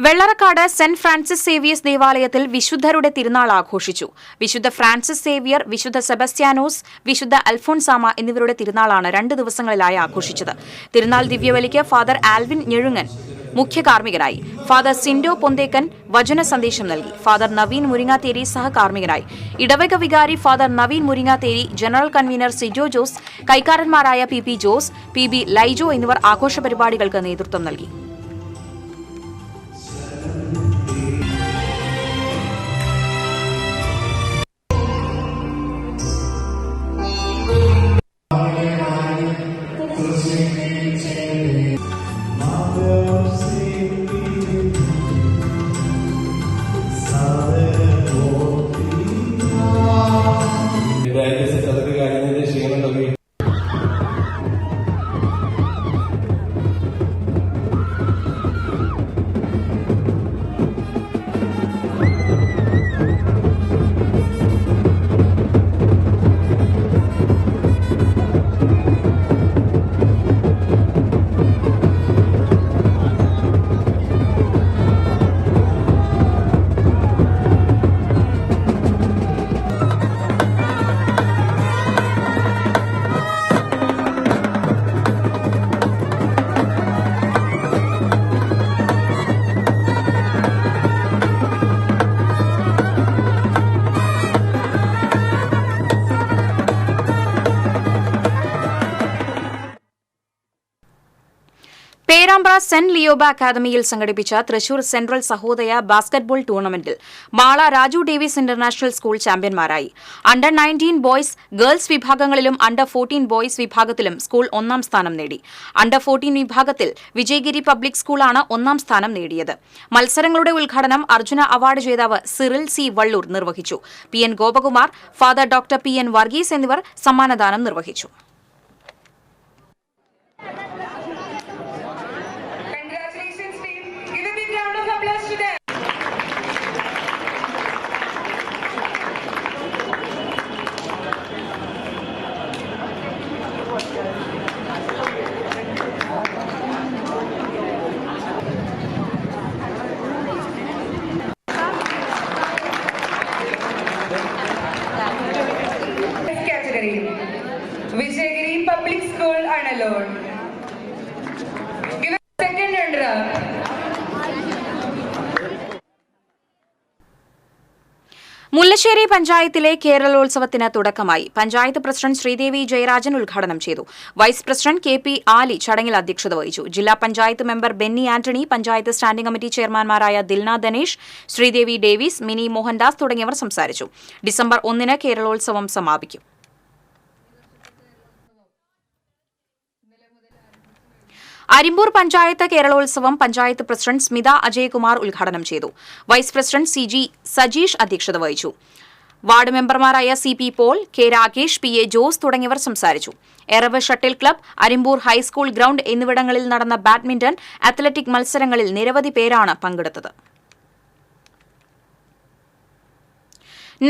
വെള്ളറക്കാട് സെന്റ് ഫ്രാൻസിസ് സേവിയേഴ്സ് ദേവാലയത്തിൽ വിശുദ്ധരുടെ തിരുനാൾ ആഘോഷിച്ചു. വിശുദ്ധ ഫ്രാൻസിസ് സേവിയർ, വിശുദ്ധ സെബസ്റ്റ്യാനോസ്, വിശുദ്ധ അൽഫോൺസാമ എന്നിവരുടെ തിരുനാളാണ് 2 ദിവസങ്ങളിലായി ആഘോഷിച്ചത്. തിരുനാൾ ദിവ്യബലിക്ക് ഫാദർ ആൽവിൻ ഞെഴുങ്ങൻ മുഖ്യ കാർമ്മികനായി. ഫാദർ സിൻഡോ പൊന്തേക്കൻ വചന സന്ദേശം നൽകി. ഫാദർ നവീൻ മുരിങ്ങാത്തേരി സഹകാർമ്മികനായി. ഇടവക വികാരി father Naveen Muringatheri, general convener Sijo Jose, കൈക്കാരന്മാരായ P P Jose, P B Laijo എന്നിവർ ആഘോഷ പരിപാടികൾക്ക് നേതൃത്വം നൽകി. പേരാമ്പ്ര സെന്റ് ലിയോബ അക്കാദമിയിൽ സംഘടിപ്പിച്ച തൃശൂർ സെൻട്രൽ സഹോദയ ബാസ്കറ്റ്ബോൾ ടൂർണമെന്റിൽ Mala Raju Davis international school ചാമ്പ്യന്മാരായി. അണ്ടർ 19 ബോയ്സ് ഗേൾസ് വിഭാഗങ്ങളിലും അണ്ടർ 14 ബോയ്സ് വിഭാഗത്തിലും സ്കൂൾ ഒന്നാം സ്ഥാനം നേടി. അണ്ടർ 14 വിഭാഗത്തിൽ വിജയഗിരി പബ്ലിക് സ്കൂളാണ് ഒന്നാം സ്ഥാനം നേടിയത്. മത്സരങ്ങളുടെ ഉദ്ഘാടനം അർജുന അവാർഡ് ജേതാവ് സിറിൽ സി വള്ളൂർ നിർവഹിച്ചു. PN Gopakumar, father doctor PN Varghese എന്നിവർ സമ്മാനദാനം നിർവഹിച്ചു. Vijayagiri Public School Annalur. Give a second runner-up. Mullassery പഞ്ചായത്തിലെ കേരളോത്സവത്തിന് തുടക്കമായി. പഞ്ചായത്ത് പ്രസിഡന്റ് ശ്രീദേവി ജയരാജൻ ഉദ്ഘാടനം ചെയ്തു. വൈസ് പ്രസിഡന്റ് KP ആലി ചടങ്ങിൽ അധ്യക്ഷത വഹിച്ചു. ജില്ലാ panchayat member Benny Antony, panchayat standing committee ചെയർമാൻമാരായ ദിൽന ധനേഷ്, ശ്രീദേവി ഡേവിസ്, മിനി മോഹൻദാസ് തുടങ്ങിയവർ സംസാരിച്ചു. ഡിസംബർ 1 കേരളോത്സവം സമാപിക്കും. അരിമ്പൂർ പഞ്ചായത്ത് കേരളോത്സവം പഞ്ചായത്ത് പ്രസിഡന്റ് സ്മിത അജയകുമാർ ഉദ്ഘാടനം ചെയ്തു. വൈസ് പ്രസിഡന്റ് CG സജീഷ് അധ്യക്ഷത വഹിച്ചു. വാർഡ് മെമ്പർമാരായ CP Paul, K Rakesh, PA Jose തുടങ്ങിയവർ സംസാരിച്ചു. Eravu shuttle club, Arimpur high school ground എന്നിവിടങ്ങളിൽ നടന്ന ബാഡ്മിന്റൺ, അത്ലറ്റിക് മത്സരങ്ങളിൽ നിരവധി പേരാണ് പങ്കെടുത്തത്.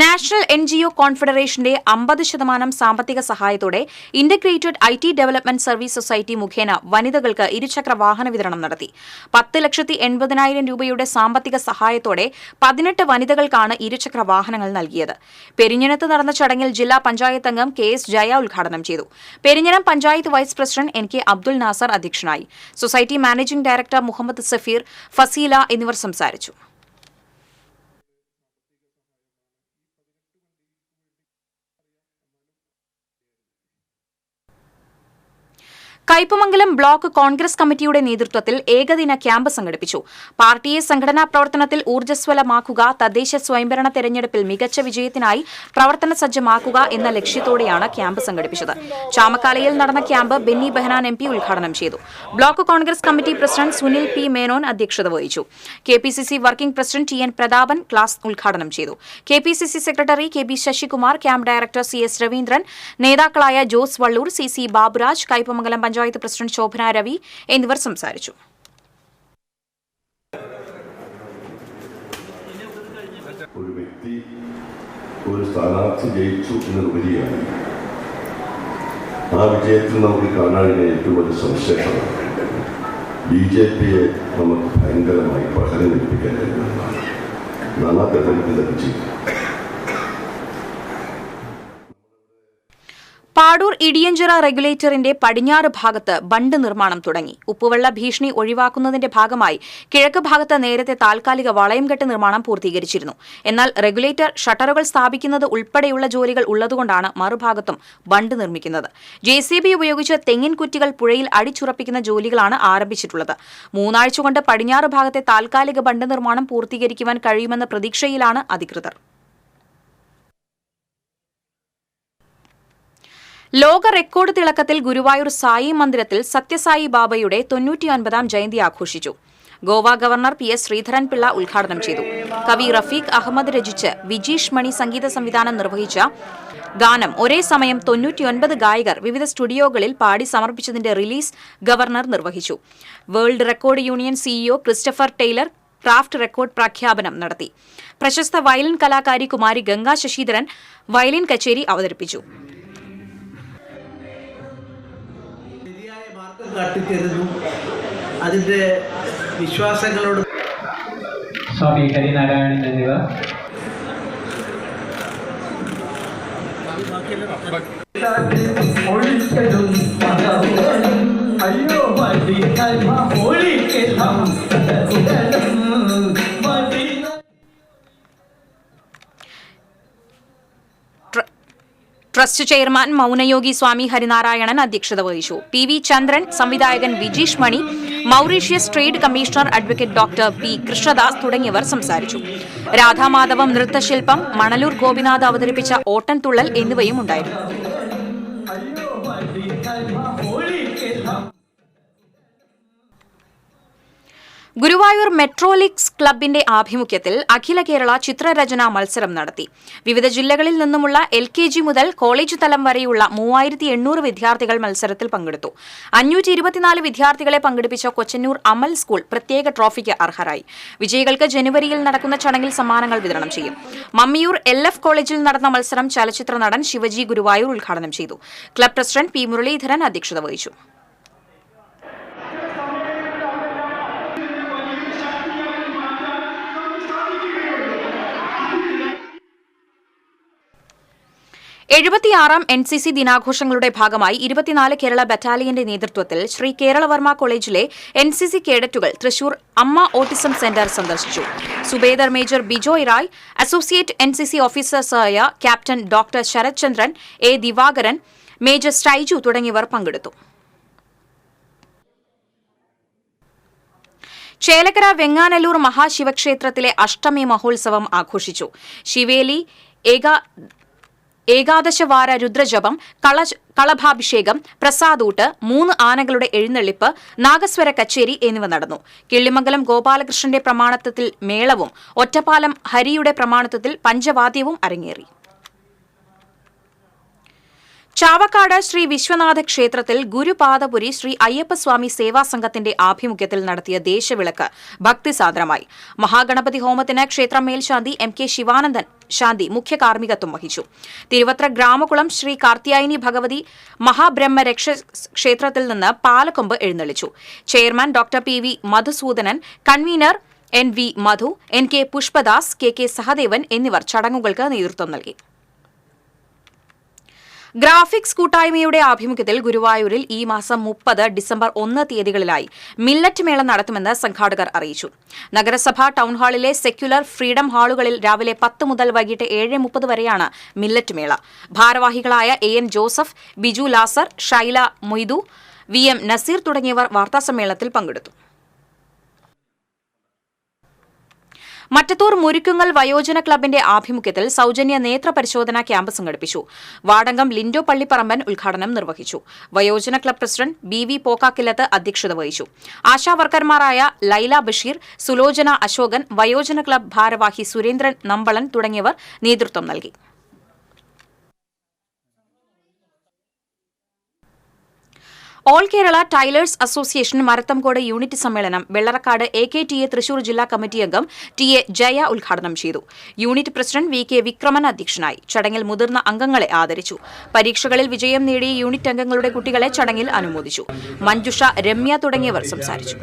നാഷണൽ NGO കോൺഫെഡറേഷന്റെ 50% സാമ്പത്തിക സഹായത്തോടെ integrated IT development service society മുഖേന വനിതകൾക്ക് ഇരുചക്ര വാഹന വിതരണം നടത്തി. 10,80,000 രൂപയുടെ സാമ്പത്തിക സഹായത്തോടെ 18 വനിതകൾക്കാണ് ഇരുചക്ര വാഹനങ്ങൾ നൽകിയത്. പെരിഞ്ഞനത്ത് നടന്ന ചടങ്ങിൽ ജില്ലാ പഞ്ചായത്ത് അംഗം KS ജയ ഉദ്ഘാടനം ചെയ്തു. Perinjanam panchayat vice president NK Abdul Nasar അധ്യക്ഷനായി. Society managing director Muhammad Safeer, Faseela എന്നിവർ സംസാരിച്ചു. കയ്പമംഗലം ബ്ലോക്ക് കോൺഗ്രസ് കമ്മിറ്റിയുടെ നേതൃത്വത്തിൽ ഏകദിന ക്യാമ്പ് സംഘടിപ്പിച്ചു. പാർട്ടിയെ സംഘടനാ പ്രവർത്തനത്തിൽ ഊർജ്ജസ്വലമാക്കുക, തദ്ദേശ സ്വയംഭരണ തെരഞ്ഞെടുപ്പിൽ മികച്ച വിജയത്തിനായി പ്രവർത്തന സജ്ജമാക്കുക എന്ന ലക്ഷ്യത്തോടെയാണ് ക്യാമ്പ് സംഘടിപ്പിച്ചത്. ചാമക്കാലയിൽ നടന്ന ക്യാമ്പ് ബെന്നി ബെഹനാൻ MP ഉദ്ഘാടനം ചെയ്തു. Block Congress committee president Sunil P Menon അധ്യക്ഷത വഹിച്ചു. KPCC working president TN Prathapan class ഉദ്ഘാടനം ചെയ്തു. KPCC secretary KB Sasikumar, camp director CS Raveendran, നേതാക്കളായ ജോസ് വള്ളൂർ, CC ബാബുരാജ്, കയ്പമംഗലം പഞ്ചായത്ത് പ്രസിഡന്റ് ശോഭന രവി എന്നിവർ സംസാരിച്ചു. ഒരു വ്യക്തി ഒരു സ്ഥാനാർത്ഥി ജയിച്ചു എന്നതിലുപരിയാണ് ആ വിജയത്തിൽ നമുക്ക് കാണാനുള്ള ഏറ്റവും വലിയ സവിശേഷത BJPയെ നമുക്ക് ഭയങ്കരമായി പ്രഹരമേൽപ്പിക്കാൻ കഴിയുന്നതാണ്. നാനാ തെരഞ്ഞെടുപ്പിന്റെ വിജയം. പാടൂർ ഇടിയഞ്ചിറ റെഗുലേറ്ററിന്റെ പടിഞ്ഞാറ് ഭാഗത്ത് ബണ്ട് നിർമ്മാണം തുടങ്ങി. ഉപ്പുവെള്ള ഭീഷണി ഒഴിവാക്കുന്നതിന്റെ ഭാഗമായി കിഴക്ക് ഭാഗത്ത് നേരത്തെ താൽക്കാലിക വളയംകെട്ട് നിർമ്മാണം പൂർത്തീകരിച്ചിരുന്നു. എന്നാൽ റെഗുലേറ്റർ ഷട്ടറുകൾ സ്ഥാപിക്കുന്നത് ഉൾപ്പെടെയുള്ള ജോലികൾ ഉള്ളതുകൊണ്ടാണ് മറുഭാഗത്തും ബണ്ട് നിർമ്മിക്കുന്നത്. JCB ഉപയോഗിച്ച് തെങ്ങിൻ കുറ്റികൾ പുഴയിൽ അടിച്ചുറപ്പിക്കുന്ന ജോലികളാണ് ആരംഭിച്ചിട്ടുള്ളത്. 3 ആഴ്ച കൊണ്ട് പടിഞ്ഞാറ് ഭാഗത്തെ താൽക്കാലിക ബണ്ട് നിർമ്മാണം പൂർത്തീകരിക്കുവാൻ കഴിയുമെന്ന പ്രതീക്ഷയിലാണ് അധികൃതർ. ലോക റെക്കോർഡ് തിളക്കത്തിൽ ഗുരുവായൂർ സായി മന്ദിരത്തിൽ സത്യസായി ബാബയുടെ 99ാം ജയന്തി ആഘോഷിച്ചു. ഗോവ ഗവർണർ PS ശ്രീധരൻപിള്ള ഉദ്ഘാടനം ചെയ്തു. കവി റഫീഖ് അഹമ്മദ് രചിച്ച് വിജീഷ് മണി സംഗീത സംവിധാനം നിർവഹിച്ച ഗാനം ഒരേ സമയം 99 ഗായകർ വിവിധ സ്റ്റുഡിയോകളിൽ പാടി സമർപ്പിച്ചതിന്റെ റിലീസ് ഗവർണർ നിർവഹിച്ചു. World record union CEO Christopher Taylor craft record പ്രഖ്യാപനം നടത്തി. പ്രശസ്ത വയലിൻ കലാകാരി കുമാരി ഗംഗാ ശശിധരൻ വയലിൻ കച്ചേരി അവതരിപ്പിച്ചു. കാട്ടിത്തരുന്നു അതിൻ്റെ വിശ്വാസങ്ങളോട് സ്വാമി ഹരിനാരായണൻ എന്നിവർ ട്രസ്റ്റ് ചെയർമാൻ മൗനയോഗി സ്വാമി ഹരിനാരായണൻ അധ്യക്ഷത വഹിച്ചു. PV ചന്ദ്രൻ, സംവിധായകൻ Vijeesh Mani, Mauritius trade commissioner advocate doctor P Krishnadas തുടങ്ങിയവർ സംസാരിച്ചു. രാധാമാധവം നൃത്തശില്പം, മണലൂർ ഗോപിനാഥ് അവതരിപ്പിച്ച ഓട്ടൻതുള്ളൽ എന്നിവയും ഉണ്ടായിരുന്നു. ഗുരുവായൂർ മെട്രോലിക്സ് ക്ലബിന്റെ ആഭിമുഖ്യത്തിൽ അഖില കേരള ചിത്രരചനാ മത്സരം നടത്തി. വിവിധ ജില്ലകളിൽ നിന്നുമുള്ള LKG മുതൽ കോളേജ് തലം വരെയുള്ള 3800 വിദ്യാർത്ഥികൾ മത്സരത്തിൽ പങ്കെടുത്തു. 524 വിദ്യാർത്ഥികളെ പങ്കെടുപ്പിച്ച കൊച്ചന്നൂർ അമൽ സ്കൂൾ പ്രത്യേക ട്രോഫിക്ക് അർഹരായി. വിജയികൾക്ക് ജനുവരിയിൽ നടക്കുന്ന ചടങ്ങിൽ സമ്മാനങ്ങൾ വിതരണം ചെയ്യും. മമ്മിയൂർ LF കോളേജിൽ നടന്ന മത്സരം ചലച്ചിത്ര നടൻ ശിവജി ഗുരുവായൂർ ഉദ്ഘാടനം ചെയ്തു. ക്ലബ് പ്രസിഡന്റ് P മുരളീധരൻ അധ്യക്ഷത വഹിച്ചു. എഴുപത്തിയാറാം NCC ദിനാഘോഷങ്ങളുടെ ഭാഗമായി 24 കേരള ബറ്റാലിയന്റെ നേതൃത്വത്തിൽ ശ്രീ കേരളവർമ്മ കോളേജിലെ NCC കേഡറ്റുകൾ തൃശൂർ അമ്മ ഓട്ടിസം സെന്റർ സന്ദർശിച്ചു. Subedar major Bijoy Rai, associate NCC ഓഫീസേഴ്സായ captain doctor Sarath Chandran, A Divakaran, major Stiju തുടങ്ങിയവർ പങ്കെടുത്തു. ചേലക്കര വെങ്ങാനല്ലൂർ മഹാശിവക്ഷേത്രത്തിലെ അഷ്ടമി മഹോത്സവം ആഘോഷിച്ചു. ശിവേലി, ഏകാദശവാര രുദ്രജപം, കളഭാഭിഷേകം, പ്രസാദൂട്ട്, 3 ആനകളുടെ എഴുന്നള്ളിപ്പ്, നാഗസ്വര കച്ചേരി എന്നിവ നടന്നു. കിള്ളിമംഗലം ഗോപാലകൃഷ്ണന്റെ പ്രമാണത്വത്തിൽ മേളവും ഒറ്റപ്പാലം ഹരിയുടെ പ്രമാണത്വത്തിൽ പഞ്ചവാദ്യവും അരങ്ങേറി. ചാവക്കാട് ശ്രീ വിശ്വനാഥ ക്ഷേത്രത്തിൽ ഗുരുപാദപുരി ശ്രീ അയ്യപ്പസ്വാമി സേവാ സംഘത്തിന്റെ ആഭിമുഖ്യത്തിൽ നടത്തിയ ദേശവിളക്ക് ഭക്തിസാന്ദ്രമായി. മഹാഗണപതി ഹോമത്തിന് ക്ഷേത്രം മേൽശാന്തി MK ശിവാനന്ദൻ ശാന്തി മുഖ്യ കാർമ്മികത്വം വഹിച്ചു. തിരുവത്ര ഗ്രാമകുളം ശ്രീ കാർത്തിയായനി ഭഗവതി മഹാബ്രഹ്മരക്ഷ ക്ഷേത്രത്തിൽ നിന്ന് പാലക്കൊമ്പ് എഴുന്നള്ളിച്ചു. Chairman doctor PV Madhusudanan, convener NV Madhu, NK Pushpadas, KK Sahadevan എന്നിവർ ചടങ്ങുകൾക്ക് നേതൃത്വം നൽകി. ഗ്രാഫിക്സ് കൂട്ടായ്മയുടെ ആഭിമുഖ്യത്തിൽ ഗുരുവായൂരിൽ ഈ മാസം 30, ഡിസംബർ 1 തീയതികളിലായി മില്ലറ്റ് മേള നടത്തുമെന്ന് സംഘാടകർ അറിയിച്ചു. നഗരസഭ ടൗൺഹാളിലെ സെക്യുലർ ഫ്രീഡം ഹാളുകളിൽ രാവിലെ 10 മുതൽ വൈകിട്ട് 7:30 വരെയാണ് മില്ലറ്റ് മേള. ഭാരവാഹികളായ AN Joseph, Biju Lazar, Shaila Moidu, VM Naseer തുടങ്ങിയവർ വാർത്താസമ്മേളനത്തിൽ പങ്കെടുത്തു. മറ്റത്തൂർ മുരിക്കുങ്ങൽ വയോജന ക്ലബിന്റെ ആഭിമുഖ്യത്തിൽ സൌജന്യ നേത്ര പരിശോധനാ ക്യാമ്പ് സംഘടിപ്പിച്ചു. വാടങ്കം ലിൻഡോ പള്ളിപ്പറമ്പൻ ഉദ്ഘാടനം നിർവഹിച്ചു. വയോജന ക്ലബ് പ്രസിഡന്റ് BV പോക്കാക്കില്ലത്ത് അധ്യക്ഷത വഹിച്ചു. ആശാവർക്കർമാരായ ലൈല ബഷീർ, സുലോചന അശോകൻ, വയോജന ക്ലബ് ഭാരവാഹി സുരേന്ദ്രൻ നമ്പളൻ തുടങ്ങിയവർ നേതൃത്വം നൽകി. All Kerala tailors association Marathamkode unit സമ്മേളനം വെള്ളറക്കാട് AKTA തൃശൂർ ജില്ലാ കമ്മിറ്റി അംഗം TA ജയ ഉദ്ഘാടനം ചെയ്തു. യൂണിറ്റ് പ്രസിഡന്റ് VK വിക്രമൻ അധ്യക്ഷനായി. ചടങ്ങിൽ മുതിർന്ന അംഗങ്ങളെ ആദരിച്ചു. പരീക്ഷകളിൽ വിജയം നേടിയ യൂണിറ്റ് അംഗങ്ങളുടെ കുട്ടികളെ ചടങ്ങിൽ അനുമോദിച്ചു. മഞ്ജുഷ, രമ്യ തുടങ്ങിയവർ സംസാരിച്ചു.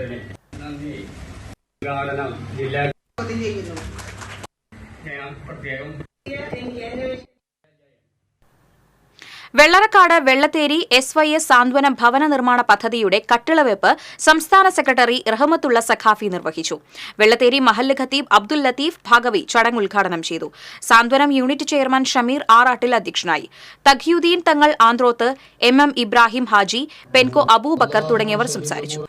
വെള്ളറക്കാട് വെള്ളത്തേരി SYS സാന്ത്വനം ഭവന നിർമ്മാണ പദ്ധതിയുടെ കട്ടിളവെപ്പ് സംസ്ഥാന സെക്രട്ടറി റഹ്മത്തുള്ള സഖാഫി നിർവഹിച്ചു. വെള്ളത്തേരി മഹല്ല് ഖത്തീബ് അബ്ദുൽ ലത്തീഫ് ഭാഗവി ചടങ്ങ് ഉദ്ഘാടനം ചെയ്തു. സാന്ത്വനം യൂണിറ്റ് ചെയർമാൻ ഷമീർ ആറാട്ടിൽ അധ്യക്ഷനായി. തഖ്യുദ്ദീൻ തങ്ങൾ ആന്ത്രോത്ത്, MM ഇബ്രാഹിം ഹാജി, പെൻകോ അബൂബക്കർ തുടങ്ങിയവർ സംസാരിച്ചു.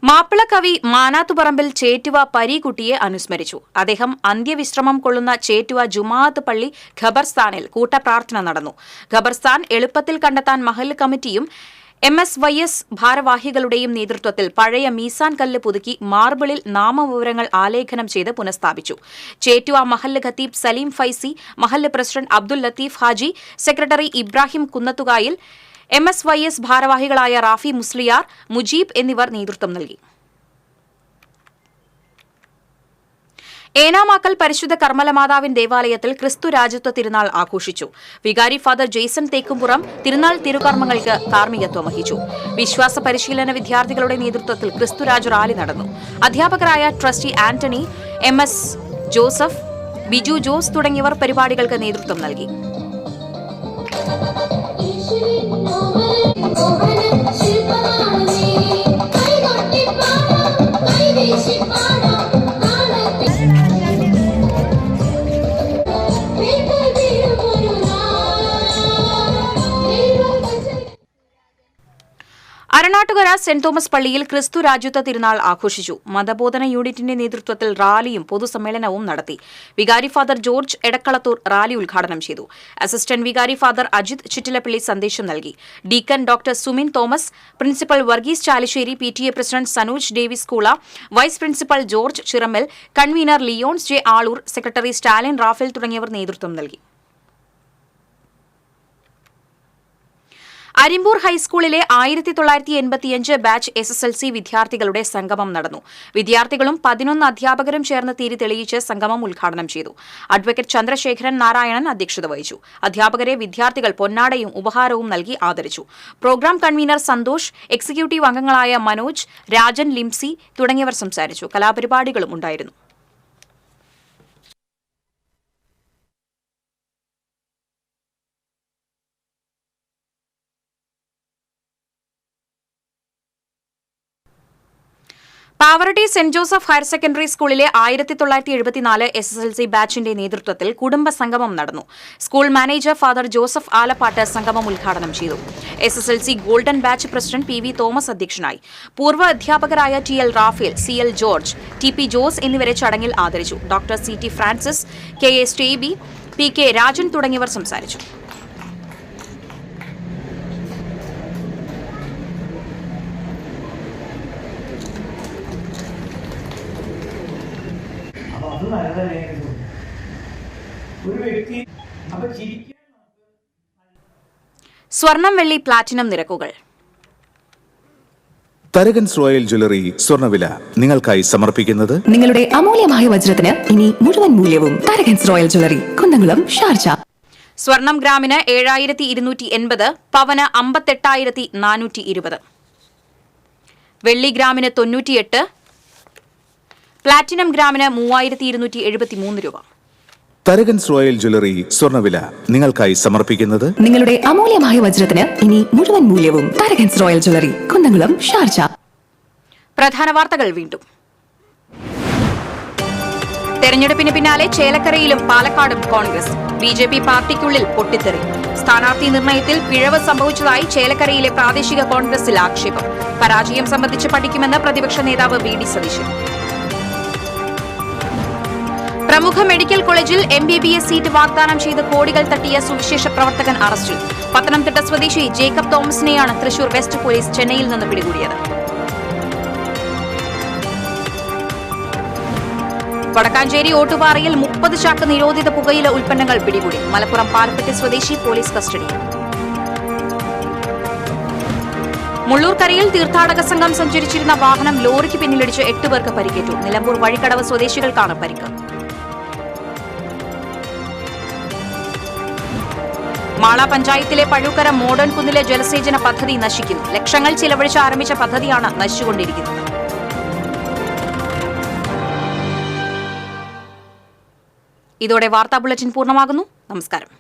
മാപ്പിളക്കവി മാനാത്തുപറമ്പിൽ ചേറ്റുവ പരീക്കുട്ടിയെ അനുസ്മരിച്ചു. അദ്ദേഹം അന്ത്യവിശ്രമം കൊള്ളുന്ന ചേറ്റുവ ജുമാഅത്ത് പള്ളി ഖബർസ്ഥാനിൽ കൂട്ടപ്രാർത്ഥന നടന്നു. ഖബർസ്ഥാൻ എളുപ്പത്തിൽ കണ്ടെത്താൻ മഹല്ല് കമ്മിറ്റിയും MSYS ഭാരവാഹികളുടെയും നേതൃത്വത്തിൽ പഴയ മീസാൻ കല്ല് പുതുക്കി മാർബിളിൽ നാമവിവരങ്ങൾ ആലേഖനം ചെയ്ത് പുനഃസ്ഥാപിച്ചു. ചേറ്റുവ മഹല്ല് ഖത്തീബ് സലീം ഫൈസി, മഹല്ല് president Abdul Latheef Haji, secretary Ibrahim Kunnathukayil, MSYS ഭാരവാഹികളായ റാഫി മുസ്ലിയാർ, മുജീബ് എന്നിവർ നേതൃത്വം നൽകി. ഏനാമാക്കൽ പരിശുദ്ധ കർമ്മലമാതാവിൻ ദേവാലയത്തിൽ ക്രിസ്തു രാജ്യത്വ തിരുനാൾ ആഘോഷിച്ചു. വികാരി ഫാദർ ജെയ്സൺ തേക്കുംപുറം തിരുനാൾ തിരുകർമ്മങ്ങൾക്ക് കാർമ്മികത്വം വഹിച്ചു. വിശ്വാസ പരിശീലന വിദ്യാർത്ഥികളുടെ നേതൃത്വത്തിൽ ക്രിസ്തുരാജ് റാലി നടന്നു. അധ്യാപകരായ trustee Antony, MS Joseph, Biju Jose തുടങ്ങിയവർ പരിപാടികൾക്ക് നേതൃത്വം നൽകി. കാട്ടാട്ടുകര സെന്റ് തോമസ് പള്ളിയിൽ ക്രിസ്തു രാജ്യത്വ തിരുനാൾ ആഘോഷിച്ചു. മതബോധന യൂണിറ്റിന്റെ നേതൃത്വത്തിൽ റാലിയും പൊതുസമ്മേളനവും നടത്തി. വികാരി ഫാദർ ജോർജ് എടക്കളത്തൂർ റാലി ഉദ്ഘാടനം ചെയ്തു. അസിസ്റ്റന്റ് വികാരി ഫാദർ അജിത് ചിറ്റിലപ്പള്ളി സന്ദേശം നൽകി. Deacon doctor Sumin Thomas, principal Varghese Chalissery, PTA president Sanuj Davis Koola, vice principal George Chirammal, convener Leons J Aloor, secretary Stalin Raphael തുടങ്ങിയവർ നേതൃത്വം നൽകി. അരിമ്പൂർ ഹൈസ്കൂളിലെ 1985 ബാച്ച് SSLC വിദ്യാർത്ഥികളുടെ സംഗമം നടന്നു. വിദ്യാർത്ഥികളും 11 അധ്യാപകരും ചേർന്ന് തിരി തെളിയിച്ച് സംഗമം ഉദ്ഘാടനം ചെയ്തു. അഡ്വക്കേറ്റ് ചന്ദ്രശേഖരൻ നാരായണൻ അധ്യക്ഷത വഹിച്ചു. അധ്യാപകരെ വിദ്യാർത്ഥികൾ പൊന്നാടയും ഉപഹാരവും നൽകി ആദരിച്ചു. പ്രോഗ്രാം കൺവീനർ സന്തോഷ്, എക്സിക്യൂട്ടീവ് അംഗങ്ങളായ മനോജ്, രാജൻ, ലിംസി തുടങ്ങിയവർ സംസാരിച്ചു. കലാപരിപാടികളും ഉണ്ടായിരുന്നു. Pavaratty saint Joseph higher secondary സ്കൂളിലെ 1974 SSLC ബാച്ചിന്റെ നേതൃത്വത്തിൽ കുടുംബ സംഗമം നടന്നു. School manager father Joseph Alappatt സംഗമം ഉദ്ഘാടനം ചെയ്തു. SSLC golden batch president PV Thomas അധ്യക്ഷനായി. പൂർവ്വ അധ്യാപകരായ TL Raphael, CL George, TP Jose എന്നിവരെ ചടങ്ങിൽ ആദരിച്ചു. Doctor CT Francis, KA Steby, PK Rajan തുടങ്ങിയവർ സംസാരിച്ചു. സ്വർണം, വെള്ളി, പ്ലാറ്റിനം നിരക്കുകൾ. തരകൻസ് റോയൽ ജ്വല്ലറി സ്വർണ്ണവില നിങ്ങൾക്കായി സമർപ്പിക്കുന്നത് നിങ്ങളുടെ അമൂല്യമായ വജ്രത്തിന് ഇനി മുഴുവൻ മൂല്യവും Tharakans royal jewellery, Kunnamkulam, Sharjah. സ്വർണം ഗ്രാമിന് 7280, പവന് 58,420. വെള്ളി ഗ്രാമിന് 98, പ്ലാറ്റിനം ഗ്രാമിന് 3273 രൂപ. തരകൻസ് റോയൽ ജ്വല്ലറി സ്വർണ്ണവില നിങ്ങൾക്കായി സമർപ്പിക്കുന്നത് നിങ്ങളുടെ അമൂല്യമായ വജ്രത്തിന് ഇനി മുഴുവൻ മൂല്യവും Tharakans royal jewellery, Kunnamkulam, Sharjah. പ്രധാന വാർത്തകൾ വീണ്ടും. തെരഞ്ഞെടുപ്പിന് പിന്നാലെ ചേലക്കരയിലും പാലക്കാടും കോൺഗ്രസ്. BJP പാർട്ടിക്കുള്ളിൽ പൊട്ടിത്തെറി. സ്ഥാനാർത്ഥി നിർണയത്തിൽ പിഴവ് സംഭവിച്ചതായി ചേലക്കരയിലെ പ്രാദേശിക കോൺഗ്രസിൽ ആക്ഷേപം. പരാജയം സംബന്ധിച്ച് പഠിക്കുമെന്ന് പ്രതിപക്ഷ നേതാവ് VD സതീശൻ. പ്രമുഖ മെഡിക്കൽ കോളേജിൽ MBBS സീറ്റ് വാഗ്ദാനം ചെയ്ത് കോടികൾ തട്ടിയ സുവിശേഷ പ്രവർത്തകൻ അറസ്റ്റിൽ. പത്തനംതിട്ട സ്വദേശി ജേക്കബ് തോമസിനെയാണ് തൃശൂർ വെസ്റ്റ് പോലീസ് ചെന്നൈയിൽ നിന്ന് പിടികൂടിയത്. വടക്കാഞ്ചേരി ഓട്ടുപാറയിൽ 30 ചാക്ക് നിരോധിത പുകയില ഉൽപ്പന്നങ്ങൾ പിടികൂടി. മലപ്പുറം പാലപ്പെട്ടി സ്വദേശി പോലീസ് കസ്റ്റഡിയിൽ. മുള്ളൂർക്കരയിൽ തീർത്ഥാടക സംഘം സഞ്ചരിച്ചിരുന്ന വാഹനം ലോറിക്ക് പിന്നിലിടിച്ച് 8 പേർക്ക് പരിക്കേറ്റു. നിലമ്പൂർ വഴിക്കടവ് സ്വദേശികൾക്കാണ് പരിക്ക്. മാള പഞ്ചായത്തിലെ പഴുക്കര മോഡേൺ കുന്നിലെ ജലസേചന പദ്ധതി നശിക്കുന്നു. ലക്ഷങ്ങൾ ചിലവഴിച്ച് ആരംഭിച്ച പദ്ധതിയാണ് നശിച്ചുകൊണ്ടിരിക്കുന്നത്. ഇതോടെ വാർത്താ ബുള്ളറ്റിൻ പൂർണ്ണമാകുന്നു. നമസ്കാരം.